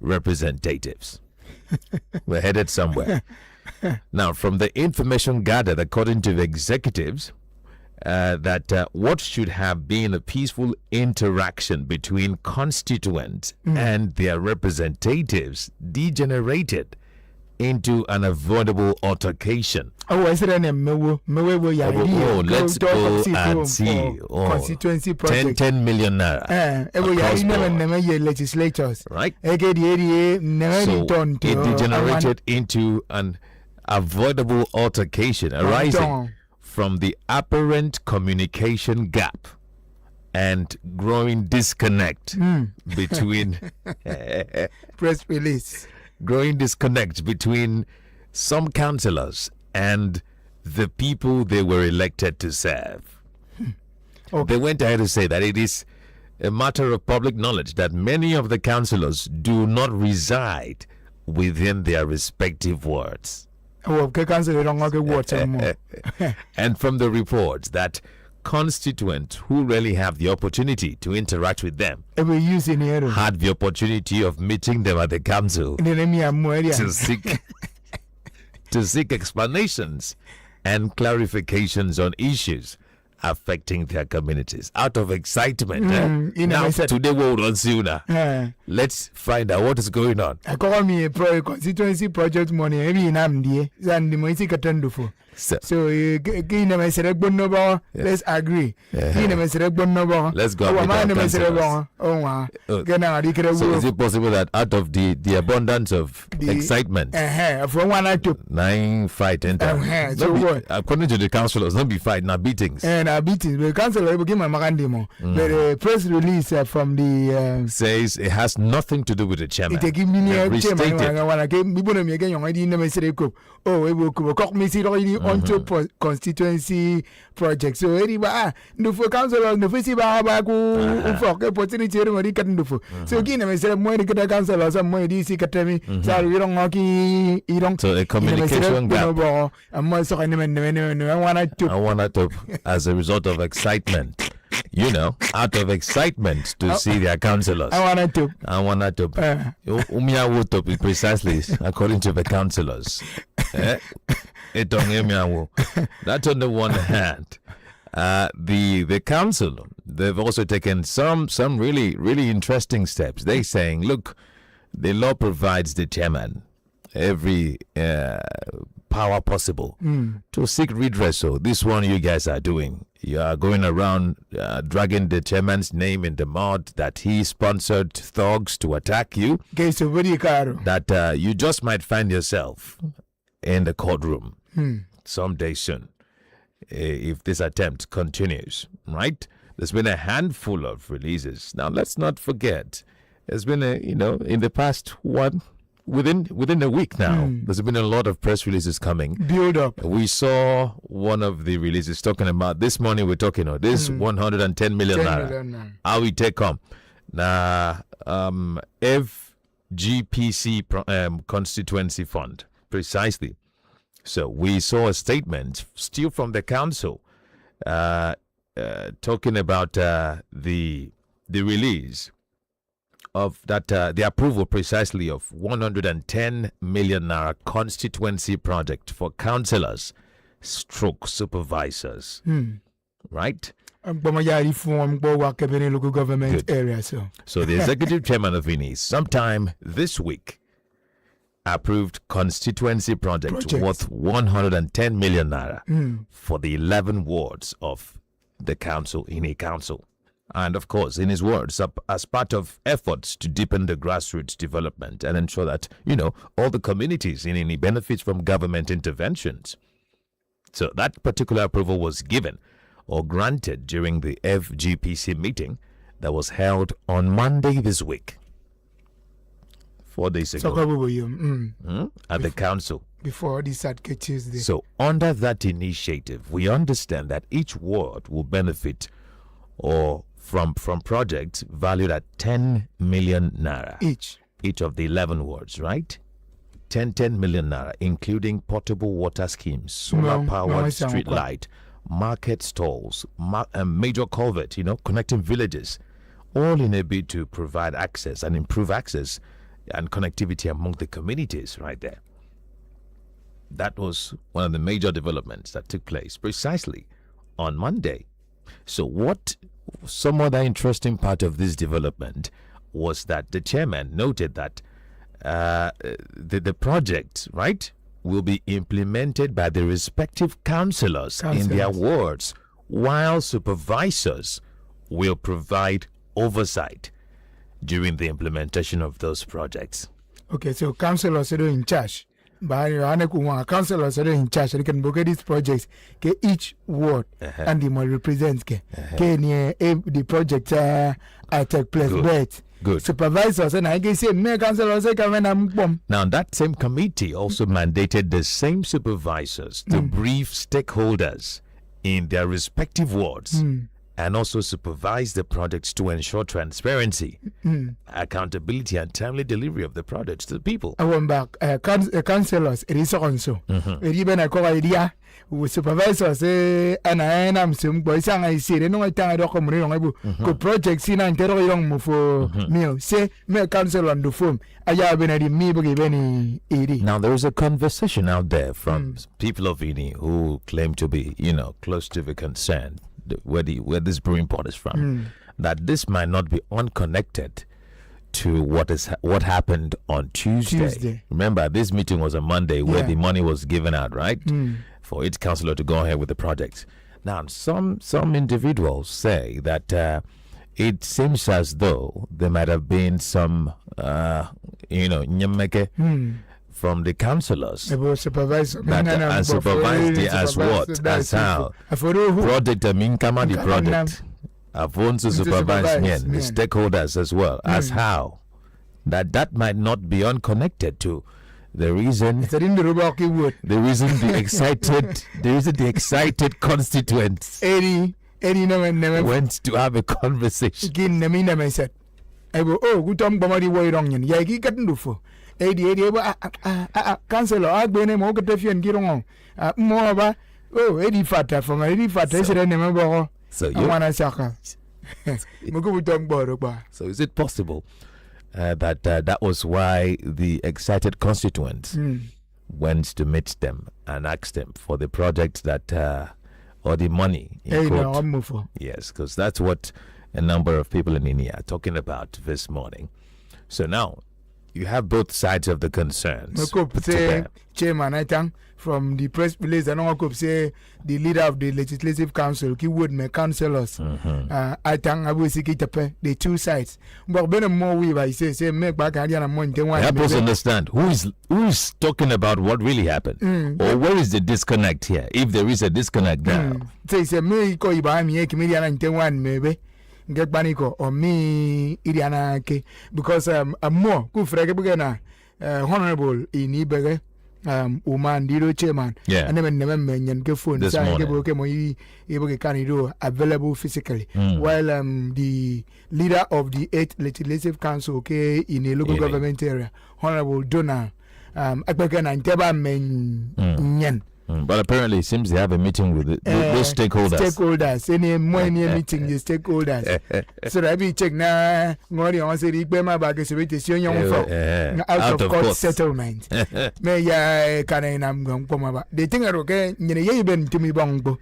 representatives. We're headed somewhere. Now, from the information gathered, according to the executives, that what should have been a peaceful interaction between constituents and their representatives degenerated into an avoidable altercation. Let's go and see. Constituency project. 10 million naira. Legislators. Right. So it degenerated into an avoidable altercation arising from the apparent communication gap and growing disconnect between press release. Growing disconnect between some councillors and the people they were elected to serve. They went ahead to say that it is a matter of public knowledge that many of the councillors do not reside within their respective wards. And from the reports that constituents who really have the opportunity to interact with them had the opportunity of meeting them at the council to seek explanations and clarifications on issues affecting their communities. Out of excitement, now today we'll run sooner. Let's find out what is going on. I call me a constituency project money every Namdi and the Moisi Katandufo. So let's agree. Let's go. So is it possible that out of the abundance of excitement, from one I took 9 fight according to the councillors, not be fight, not beatings. And beatings. The councillor will give my Magandimo. The press release from the says it has nothing to do with the chairman. It give me a chairman. I want to give me again. I didn't never say oh, it will cook me see already onto constituency project. So anyway, no for councillors, no for for opportunity. So again, I said more the councillors and more DC Academy. So we don't hockey. So a communication gap. I want to as a result of excitement. You know, out of excitement to see their councillors. I want to. Precisely according to the councillors. That's on the one hand. The council, they've also taken some really interesting steps. They're saying, look, the law provides the chairman every power possible to seek redress. So this one you guys are doing. You are going around dragging the chairman's name in the mud that he sponsored thugs to attack you. That you just might find yourself in the courtroom someday soon if this attempt continues, right? There's been a handful of releases. Now, let's not forget, there's been in the past within a week now, there's been a lot of press releases coming. Build up. We saw one of the releases talking about this morning. We're talking about this 110 million naira. How we take on now FGPC constituency fund precisely. So we saw a statement still from the council talking about the release of that the approval precisely of 110 million naira constituency project for councillors stroke supervisors, right? Local government area. So the executive chairman of INES sometime this week approved constituency project worth 110 million naira for the 11 wards of the council, INE council. And of course, in his words, as part of efforts to deepen the grassroots development and ensure that, all the communities in INE benefit from government interventions. So that particular approval was given or granted during the FGPC meeting that was held on Monday this week. 4 days ago. At the council. Before this Saturday, Tuesday. So under that initiative, we understand that each ward will benefit from projects valued at 10 million naira. Each of the 11 wards, right? 10 million naira, including portable water schemes, solar powered street light, market stalls, major culvert, connecting villages, all in a bid to provide access and improve access and connectivity among the communities right there. That was one of the major developments that took place precisely on Monday. So some other interesting part of this development was that the chairman noted that the project, right, will be implemented by the respective councillors in their wards, while supervisors will provide oversight during the implementation of those projects. Okay, so councillors are in charge. But councillors are in charge. They can book these projects. Each ward and the more represents the project take place. Good. Supervisors and I can say councillors now that same committee also mandated the same supervisors to brief stakeholders in their respective wards and also supervise the projects to ensure transparency, accountability, and timely delivery of the projects to the people. I went back. Councillors, it is also. Even a co idea with supervisors, and I am some boys, and I see no time I don't projects in and tell you for me. Say, me council on the phone. I have been at me any. Now, there is a conversation out there from people of Ini who claim to be, close to the concern. Where this brewing pot is from, that this might not be unconnected to what happened on Tuesday. Remember, this meeting was on Monday where the money was given out, right? For each councillor to go ahead with the project. Now, some individuals say that it seems as though there might have been some, nyameke from the councillors and supervised as what? As how? Project the project. I've also supervised the stakeholders as well. As how? That might not be unconnected to the reason the excited constituents went to have a conversation. Councillor, I've been a mock and get on. More about Eddie Fata from Eddie Fata. So you want to sucker. So is it possible that was why the excited constituents went to meet them and asked them for the project that or the money? Yes, because that's what a number of people in India are talking about this morning. So now you have both sides of the concerns. Chairman, I think from the press release, and I could say the leader of the Legislative Council, keyword my councillors. I think I will see the two sides. But better more we I say make back Adiana Monte. Help us understand who is talking about what really happened, or where is the disconnect here? If there is a disconnect now, say me call you by me, comedian and one maybe. Get Baniko or me Idiana because I'm more good for honorable in Ibere Uman Diro Chairman and then never mention get phone available physically while the leader of the 8th Legislative Council in a local government area, Honorable Donald Akbakan and Teba Men. But apparently it seems they have a meeting with those stakeholders. Any more meeting the stakeholders. So I be check now. I say the Bema bag is out of court settlement. May I can I'm come about. They think okay, you been to me bongo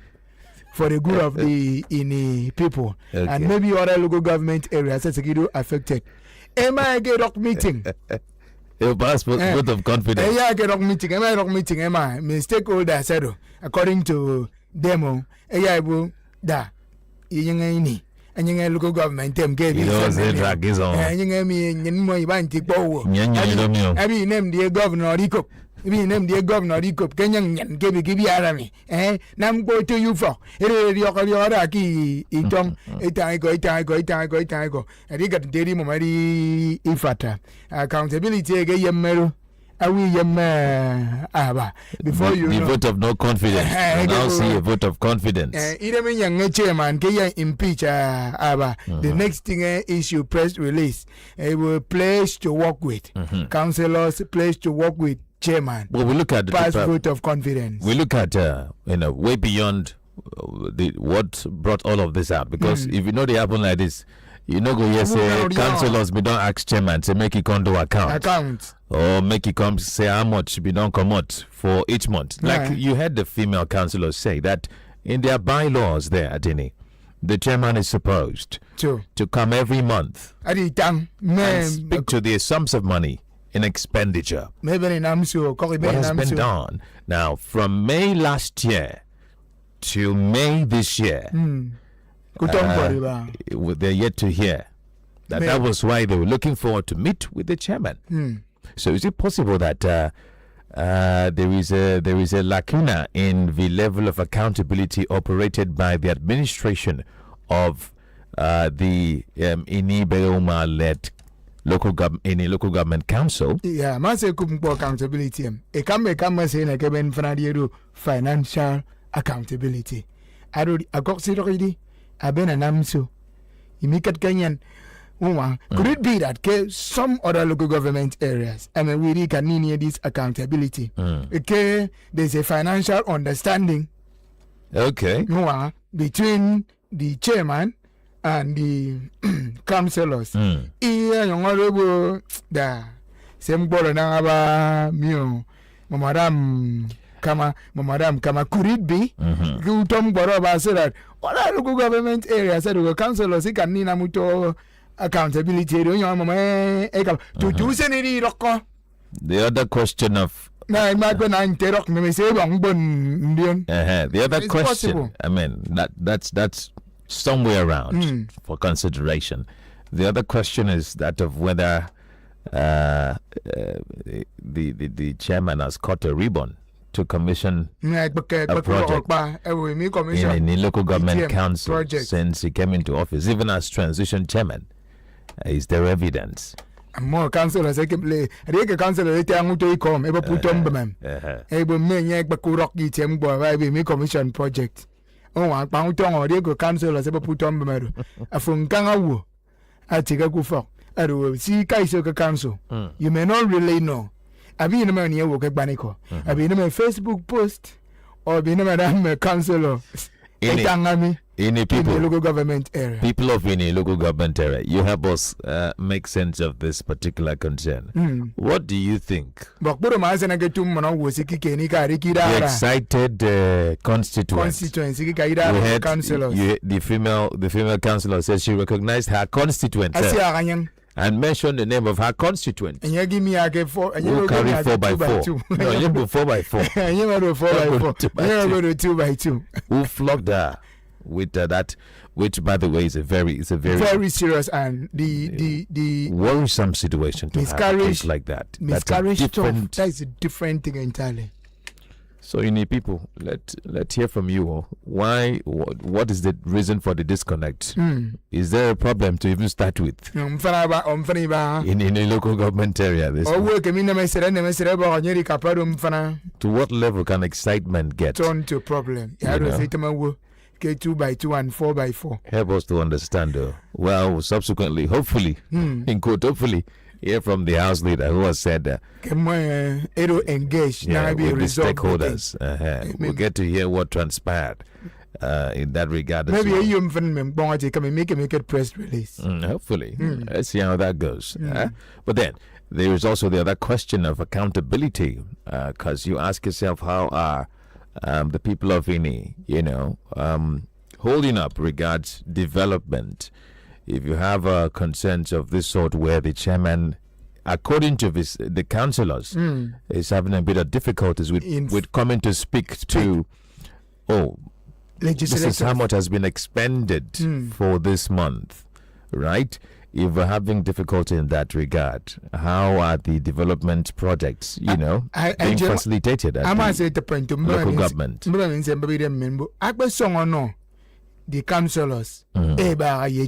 for the good of the people and maybe other local government areas that's affected. Am I get up meeting? A passport vote of confidence. Yeah, get up meeting. Am I not meeting? Am I? My stakeholder said, according to demo, I will da. You and local government gave you drag his own. And you me and my banty bow. I mean, name the governor Rico. We name the governor Rico Kenyan give you army. Now go to you for it. It and he got daily momari ifata. Accountability again, Mero. Before you the vote of no confidence. Now see a vote of confidence. Even young chairman can impeach the next thing issue press release. It will place to work with. Councillors place to work with chairman. Well, we look at pass vote of confidence. We look at way beyond what brought all of this out, because if you know they happen like this, you know go yes say councillors we don't ask chairman to make it come to account. Or make it come say how much we don't come out for each month. Like you heard the female councillors say that in their bylaws there at Dini, the chairman is supposed to come every month and speak to the sums of money in expenditure. What has been done now from May last year to May this year? They're yet to hear that was why they were looking forward to meet with the chairman. So is it possible that there is a lacuna in the level of accountability operated by the administration of the Inibeoma-led local government council? Yeah, man say accountability. It can say like financial accountability. I got it already. abena namso imikat Kenyan could it be that some other local government areas, I mean, we really can need this accountability? Okay, there's a financial understanding. Okay. Between the chairman and the councillors. Iya yung honorable da same bolo na aba mio mamadam kama could it be? Tom boro ba so that other local government areas, the councillors can need muto accountability. The other question of the other question possible. I mean that's somewhere around for consideration. The other question is that of whether the chairman has caught a ribbon to commission a project in a local government council project since he came into office, even as transition chairman. Is there evidence? More councillors I can play. I councillor later I'm going to come. Ever put on them. Able me bakurok the tembo. Me commission project. Oh, I'm bound to or they go councillors ever put on them. A from Kangawu. I take a good for. I will see Kaisoka Council. You may not really know. I've been a man here work at Banico. I've been a Facebook post or been a madam councillor. In the local government area. People of any local government area, you help us make sense of this particular concern. What do you think? The excited constituency. We had the female councillor says she recognized her constituent and mentioned the name of her constituent. And you give me a four. Who carry 4x4? No, you go 4x4. You go 4x4. You go 2x2. Who flogged her? With that, which by the way is a very serious and the worrisome situation to have a case like that. Miscarriage that is a different thing entirely. So you need people. Let's hear from you. Why? What is the reason for the disconnect? Is there a problem to even start with in a local government area? To what level can excitement get? Turn to problem. 2x2 and 4x4. Help us to understand though. Well, subsequently, hopefully, in quote, hopefully, hear from the house leader who has said it'll engage with the stakeholders. We'll get to hear what transpired in that regard. Maybe you can make a press release. Hopefully. Let's see how that goes. But then there is also the other question of accountability, because you ask yourself, how are the people of Ini, holding up regards development? If you have concerns of this sort where the chairman, according to the councillors, is having a bit of difficulties with coming to speak to, this is how much has been expended for this month, right? If we're having difficulty in that regard, how are the development projects, being facilitated at the local government? The councillors,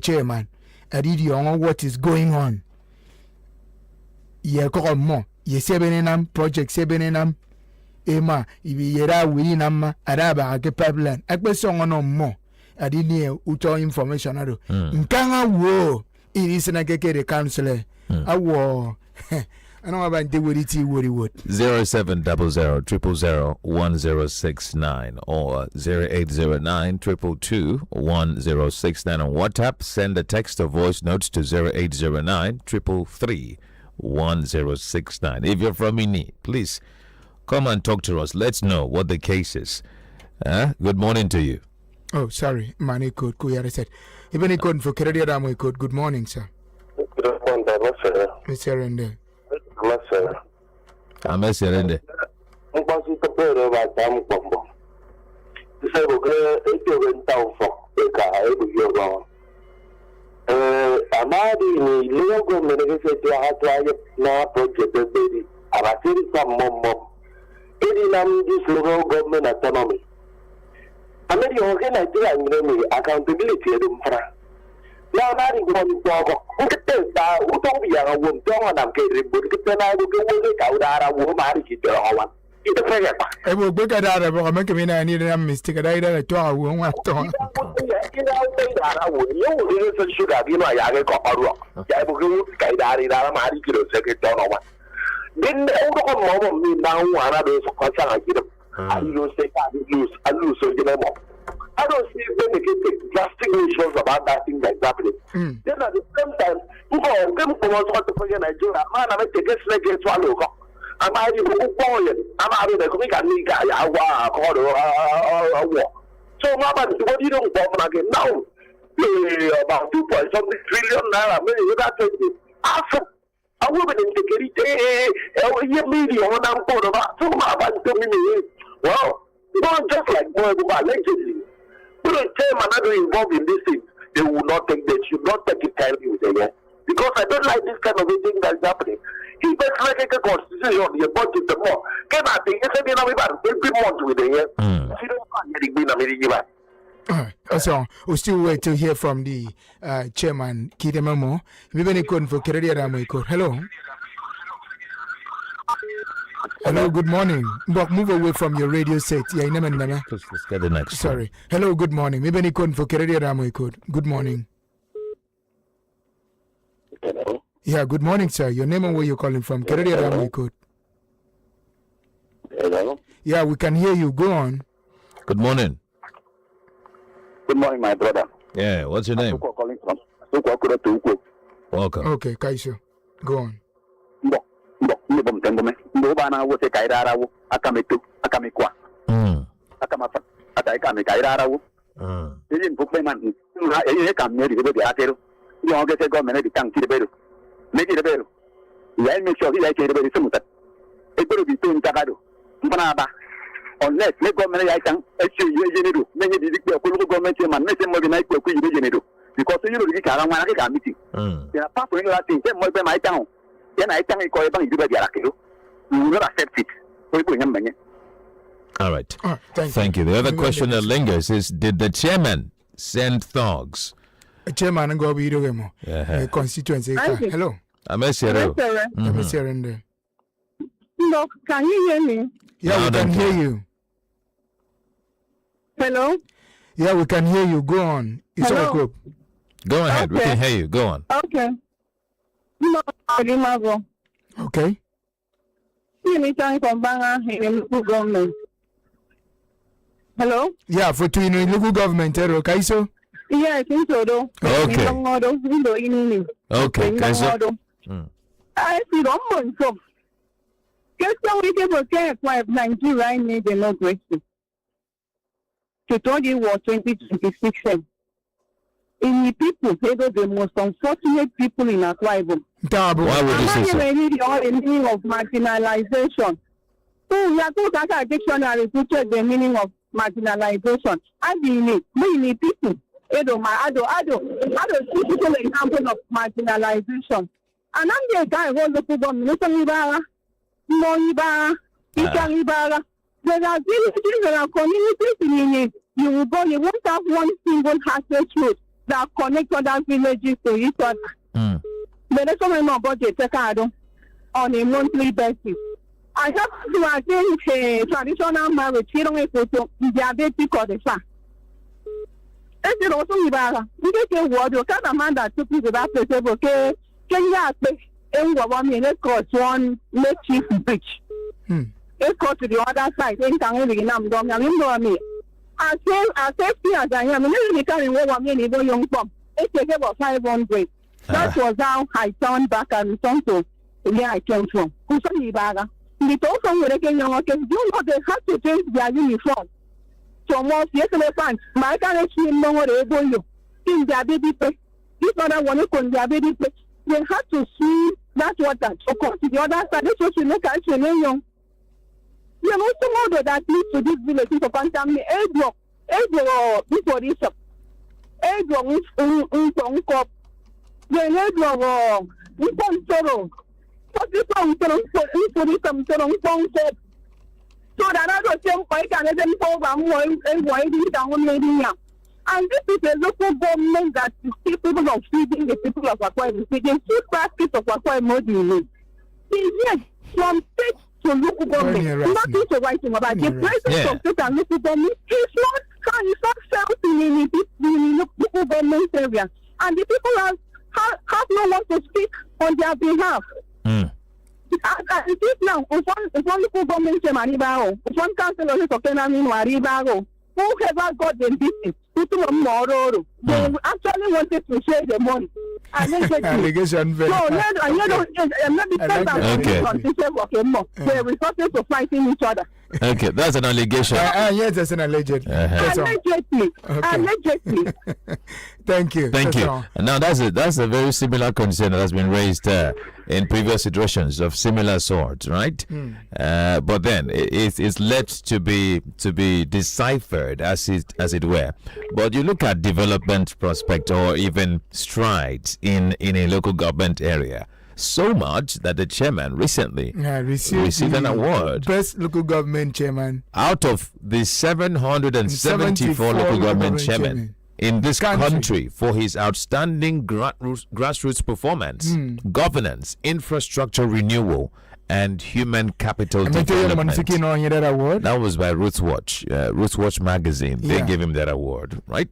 chairman, what is going on? Project 7 Ema, yera winama, araba ake pipeline. More. I didn't hear information. Nkanga wo. It is an the councillor. I know about the word 0700-000-1069 or 0809-222-1069 on WhatsApp. Send a text or voice notes to 0809-333-1069. If you're from Ini, please come and talk to us. Let's know what the case is. Good morning to you. Oh, sorry, Mani code Kuyara said. Even a code for Credit Ramway code. Good morning, sir. Good morning, Mr. Rende. I'm a surrender. I'm going to prepare about them. So we're going to went down for the car. I'm adding the logo ministry to have to now project the baby. I'm a city from Mom. In this local government autonomy. I mean, you're going to do accountability. Now, that is one dog. Who can tell that? Who told me I won't tell them? I'm getting good. Then I will go with out. I will marry you. I will look at that. I will make a mistake. I don't want to. sugar, you know, I got a rock. I will go Kaidari, Ramadi, second ton of one. Then the old mom me now, one of those concern I get them. I don't say I lose, so you know. I don't see when they take drastic measures about that thing that's happening. Then at the same time, people come from what to forget Nigeria, man, I take a snake and swallow. I'm having a boy, I'm having a comic and me guy, a war. So, Mama, what you don't come again now? About 2 point something trillion naira, maybe you got 20. After a woman in the Kerry, media on I'm going about 2 months. Well, not just like more allegedly. But the chairman not involved in this thing, they will not take, they should not take it kindly with them. Because I don't like this kind of thing that's happening. If it's like a constitution, you budget the more. Can I think it's a about every month with them? You don't want to get a so we still wait to hear from the chairman Kidemamo. We been calling for Keredia Ramiko. Hello. Hello, good morning. But move away from your radio set. Yeah, Let's get the next. Sorry. Hello, good morning. We been calling for Keredia Ramiko. Good morning. Hello. Yeah, good morning, sir. Your name and where you're calling from. Keredia Ramiko. Hello. Yeah, we can hear you. Go on. Good morning. Good morning, my brother. Yeah, what's your name? Calling from Welcome. Okay, Kaiso. Go on. Unless the government can issue many government chairman, because you know the Karamaka meeting. There are passing that thing, then more than my town. Then I can call it you will not accept it. All right. Thank you. The other question that lingers is, did the chairman send thugs? Chairman and go be a constituency. Hello. I'm a zero. Look, can you hear me? Yeah, we can hear you. Hello? Yeah, we can hear you. Go on. It's all group. Go ahead. We can hear you. Go on. Okay. Okay. Government. Hello? Yeah, for twin local government, Kaiso? Yes, in Sodo. Okay. Okay, Kaiso. I see one month. Question we can get why Nigeria need democracy. To told you was 2026. In the people, they are the most unfortunate people in our tribe. Why would you say so? The meaning of marginalization. So we are going to take a dictionary to check the meaning of marginalization. I mean, many people. I don't see people example of marginalization. And I'm the guy who look at them. There are villages, there are communities in it. You will go, you won't have one single access road that connects other villages to each other. There is so many budget on a monthly basis. I have to attend a traditional marriage here on a photo, diabetic or the fact. And then also, you get a word, you can't man that took you to that place, okay? Can you ask and let's cross one make chief bridge. Let's go to the other side. As safety as I am, I can't remember young pump. It's about 500. That was how I turned back and returned to where I came from. The person with a young workers do not they have to change their uniform. So most yesterday fans, my can't know what they do. In their baby place, this other one on their baby place. They have to see that water to come to the other side. That's what you look at your young. You know, some that leads to this village to contaminate before this up. Cup. Then what is so that I don't think I can let them program and winding down maybe. And this is a local government that is capable of feeding the people of Akwa, feeding food baskets of Akwa Modi. Yes, from state to local government, nothing to writing about. The president of state and local government is not car is not felt in the local government area, and the people have no one to speak on their behalf. It is now, if one local government chairman, if one councillor is talking about whoever got them business, they actually wanted to share the money. Allegation. So, I'm not the resources to fighting each other. Okay, that's an allegation. Yes, that's an alleged. Allegedly. Thank you. Thank you. Now that's a very similar concern that has been raised in previous situations of similar sorts, right? But then it's left to be deciphered as it were. But you look at development prospect or even strides in a local government area. So much that the chairman recently received an award. Best local government chairman. Out of the 774 local government chairmen in this country for his outstanding grassroots performance, governance, infrastructure renewal, and human capital development. That was by Roots Watch magazine. They gave him that award, right?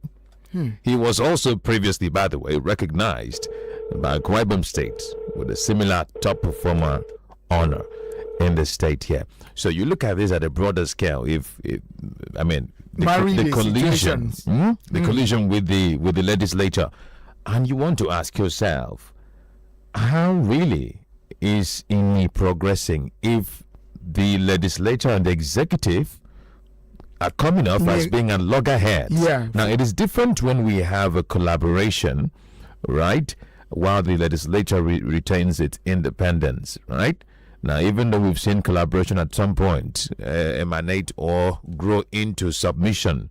He was also previously, by the way, recognized by Akwa Ibom State with a similar top performer honor in the state here. So you look at this at a broader scale. The collision with the legislature, and you want to ask yourself, how really is INI progressing if the legislature and the executive are coming off as being at loggerheads? Now it is different when we have a collaboration, right? While the legislature retains its independence, right? Now, even though we've seen collaboration at some point emanate or grow into submission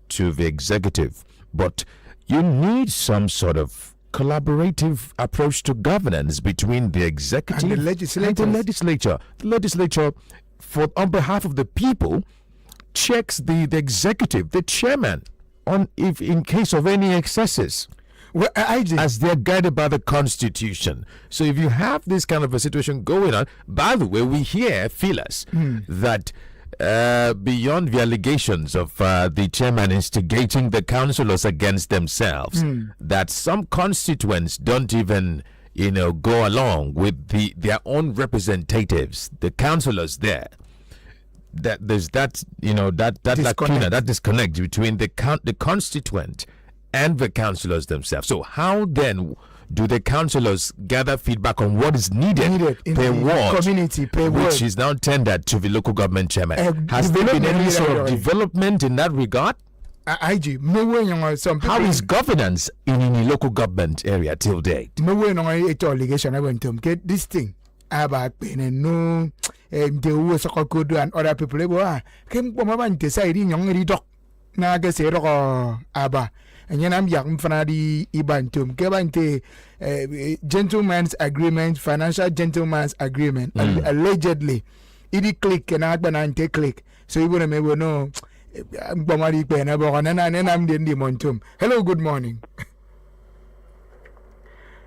to the executive, but you need some sort of collaborative approach to governance between the executive and the legislature. The legislature, on behalf of the people, checks the executive, the chairman, on if in case of any excesses. Well, as they're guided by the Constitution. So if you have this kind of a situation going on, by the way, we hear feelers that beyond the allegations of the chairman instigating the councillors against themselves, that some constituents don't even go along with their own representatives, the councillors there. That there's that lacuna, that disconnect between the constituent and the councillors themselves. So how then do the councillors gather feedback on what is needed in per the ward, community, which is now tendered to the local government chairman? Has there been any sort of development in that regard? How is governance in local government area till date? No way, no allegation. I went to get this thing about no the was a could and other people came from a decide in young doc. Now I guess Abba. And then I'm young Fanadi Ibantum, Gabante gentleman's agreement, financial gentleman's agreement, allegedly. It click and I take click. So you wouldn't ever know. I'm Bomari Penabo and I'm the Montum. Hello, good morning.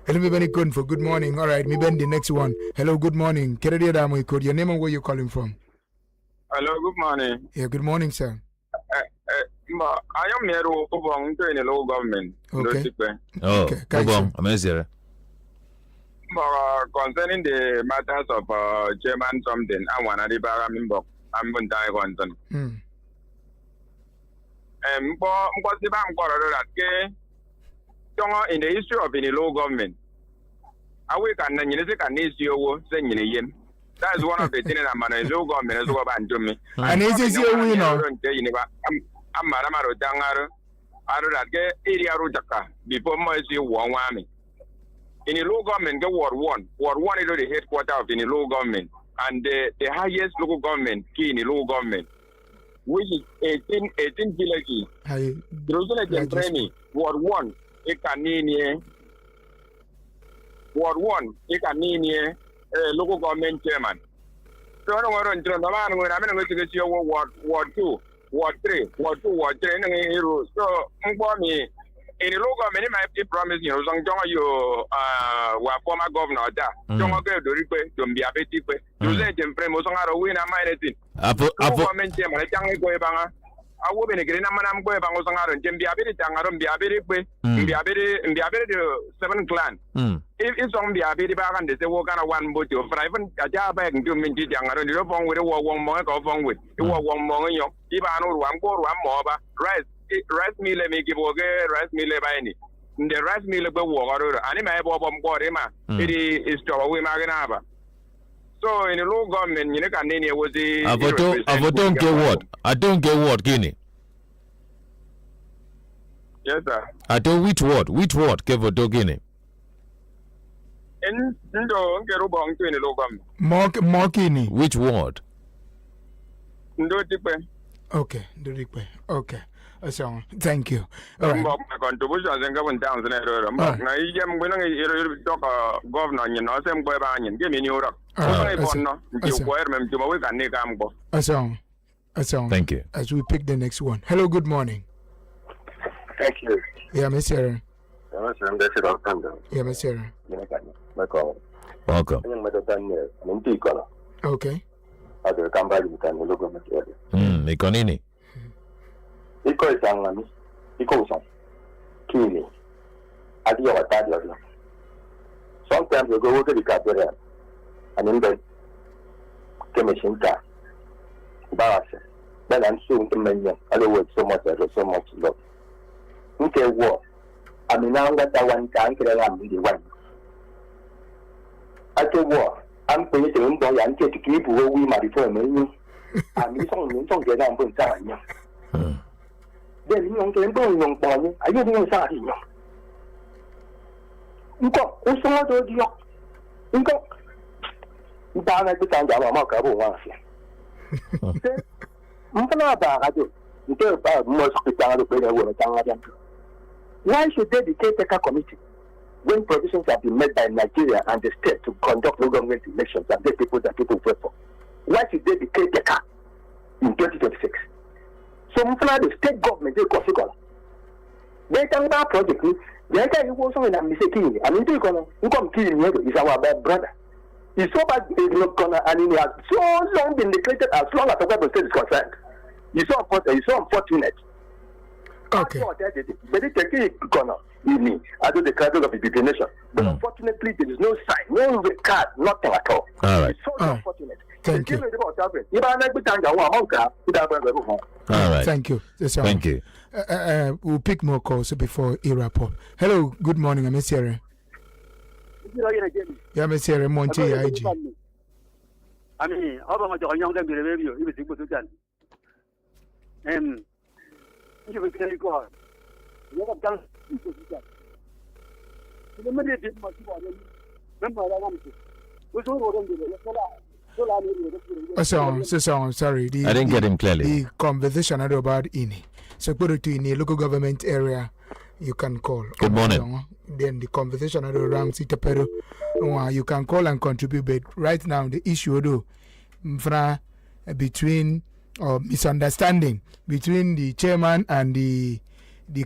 Hello, everybody, good morning. All right, me bend the next one. Hello, good morning. Your name and where you calling from? Hello, good morning. Yeah, good morning, sir. I am near Obong in the local government. Okay. Obong, amazing. Concerning the matters of chairman something, I want to Mimbok. I'm going to die on them. And what the bank in the history of the local government, I will can that is one of the things I'm going to government is over to me. And is this your winner? I'm Maramaro Dangar, I don't get area Rujaka before my one army. In the local government, the Ward 1. Ward 1 is the headquarters of the local government, and the highest local government key in the local government, which is 18 villages. Jerusalem training, Ward 1, Ward 1, local government chairman. So I don't want to run around when I'm going to get your Ward 2. Ward 3, Ward 2, Ward 3, and so, for me, in the local government, my promise, you former governor, don't go to request to be a bit deeper. You say, Jim Premos, I win a minute. I will be a green man, boy, Bangosangaro, Jimbi Abidi Tangaro, Biabidi, Biabidi, the 7 clan. If some Biabidi Bagan, they walk on one boat, or even a job back to Minji Jangaro, you're wrong with a one monk or wrong with. You are one monk, if I know one more, one more, rice meal, make it work, rice meal by any. The rice meal of the water, anima bomb borema, it is to a women. So in the low government, you know, was the. I don't get what? I don't get what, Guinea. Yes, sir. I don't which word? Which word? Give a dog Guinea. And no, get wrong to in the low government. More Guinea. Which word? Okay, okay. So, thank you. All right. My contributions and going down the network. Now, I'm going to talk governor, you know, same way by give me new rock. Thank you. As we pick the next one. Hello, good morning. Thank you. Yeah, Miss Sarah. Yeah, Miss Sarah. Welcome. Okay. Ikonini. Iko isangani, iko usang, kini, adi ya watadi ya vila. Sometimes you go to the category, and in the commissionka, barasa, then I'm soon to mention, I don't work so much, so much love. Okay, war. I mean, now that I want to anchor around the one. I tell war, I'm going to employ and take to keep where we might before me. I'm going to get on with time. Then you don't know young boy, I don't know Sadi. You got also what do you got? You down at the time of Macabo once. I'm not about it. You tell about most of the time of the why should they be caretaker committee when provisions have been made by Nigeria and the state to conduct local government elections and get people that people vote for? Why should they be caretaker in 2026? So, the state government is possible. They can about project. They can you also in a mistake. I mean, you come killing you is our bad brother. He's so bad, he's not gonna, and he has so long been declared as long as the Bible state is concerned. He's so unfortunate. Okay. But it's a corner. I do the character of the nation. But unfortunately, there is no sign, no record, nothing at all. All right. It's so unfortunate. Thank you. All right. Thank you. Thank you. We'll pick more calls before E-Rapport. Hello, good morning. I'm Sierra. Yeah, I'm Sierra Monte IG. I mean, how much are young them to review? It was equal to 10. You will tell God. You have done equal to 10. The minute did much more than remember I wanted to. Which one would do So sorry. I didn't get him clearly. The conversation about INI. So put it to INI local government area. You can call. Good morning. Then the conversation around Sitapero. You can call and contribute. But right now the issue between misunderstanding between the chairman and the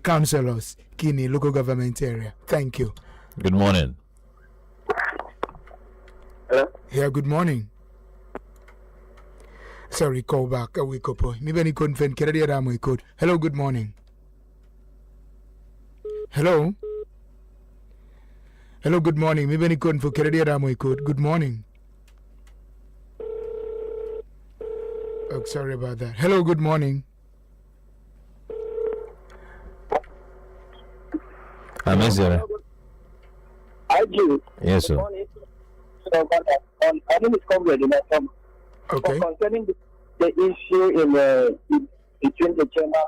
councillors Kini local government area. Thank you. Good morning. Hello? Yeah, good morning. Sorry, call back a week ago. Maybe couldn't find code. Hello, good morning. Hello. Hello, good morning. Maybe couldn't for code. Good morning. Oh, sorry about that. Hello, good morning. I'm Ezra. I do. Yes, sir. My name is Comrade in that time. Okay. Concerning the issue between the chairman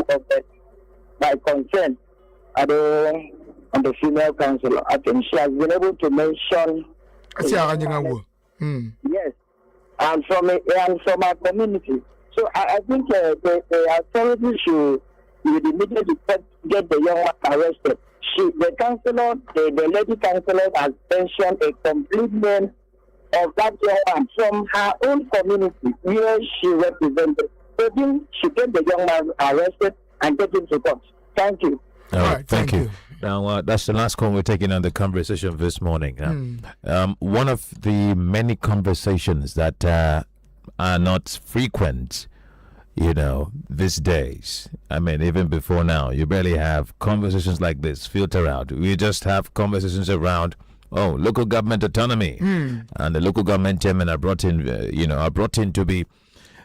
and my concern on the female councillor, I think she has been able to mention. Yes, and from our community. So I think the authorities should immediately get the young man arrested. The councillor, the lady councillor has mentioned a complete name of that young man from her own community where she represented. So then she get the young man arrested and get him to court. Thank you. All right, thank you. Now, that's the last call we're taking on the conversation this morning. One of the many conversations that are not frequent these days. I mean, even before now, you barely have conversations like this filter out. We just have conversations around, local government autonomy. And the local government chairmen are brought in, to be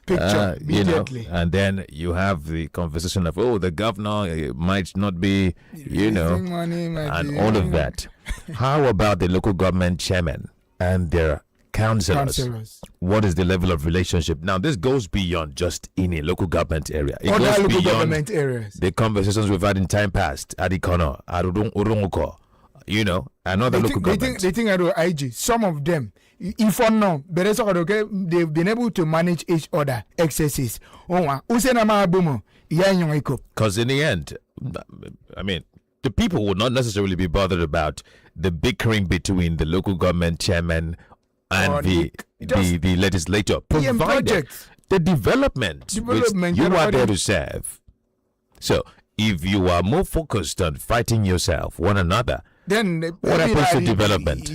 picture immediately. And then you have the conversation of, the governor might not be, and all of that. How about the local government chairman and their councillors? What is the level of relationship? Now, this goes beyond just in a local government area. It goes local beyond government areas. The conversations we've had in time past at Ikono, at Urunguko, another local government. They think about IG. Some of them, if or no, they've been able to manage each other excesses. Because in the end, I mean, the people would not necessarily be bothered about the bickering between the local government chairman and the legislator, provided the development which you are there to serve. So, if you are more focused on fighting yourself, one another, then what happens to development?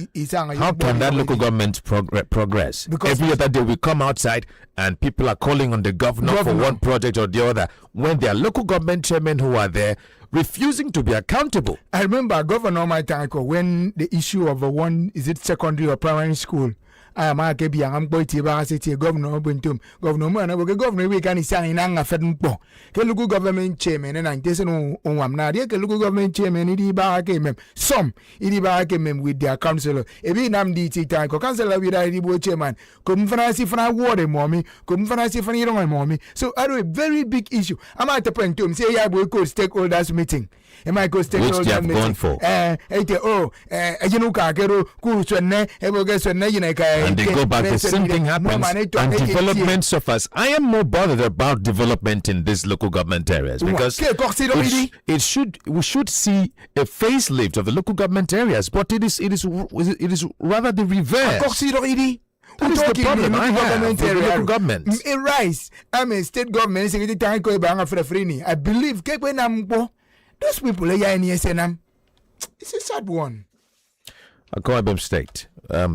How can that local government progress? Because every other day we come outside and people are calling on the governor for one project or the other, when there are local government chairmen who are there refusing to be accountable. I remember Governor Maitanko when the issue of secondary or primary school. I'm going to governor Buntum, governor, we can say in Anga Fedunpo. Local government chairman and I'm local government chairman, some with their councillor. Every name DT councillor with a chairman, come fancy for a water mommy, come fancy for your mommy. So, I do a very big issue. I'm at the point to say, I will go stakeholders meeting. Am I go stakeholders which they have gone for? And they go back, the same thing happens, and development suffers. I am more bothered about development in these local government areas because we should see a facelift of the local government areas, but it is rather the reverse. That is the problem I have with the local government. I'm a state government. I believe those people are in SNM. It's a sad one. Akwa Ibom State,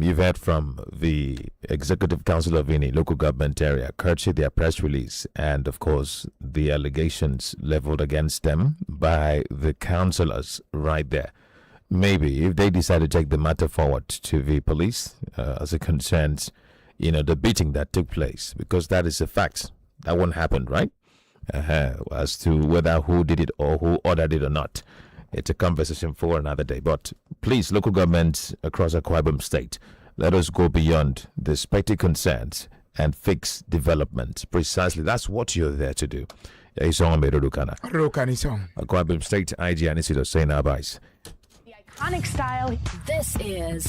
you've heard from the Executive Council of any local government area, courtesy their press release, and of course the allegations leveled against them by the councillors right there. Maybe if they decide to take the matter forward to the police as it concerns, the beating that took place, because that is a fact. That one happened, right? As to whether who did it or who ordered it or not, it's a conversation for another day. But please, local governments across Akwa Ibom State, let us go beyond the petty concerns and fix development. Precisely, that's what you're there to do. Akwa Ibom State IG Anisido saying our advice. The iconic style. This is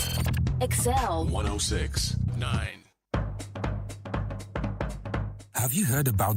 xl1069. Have you heard about the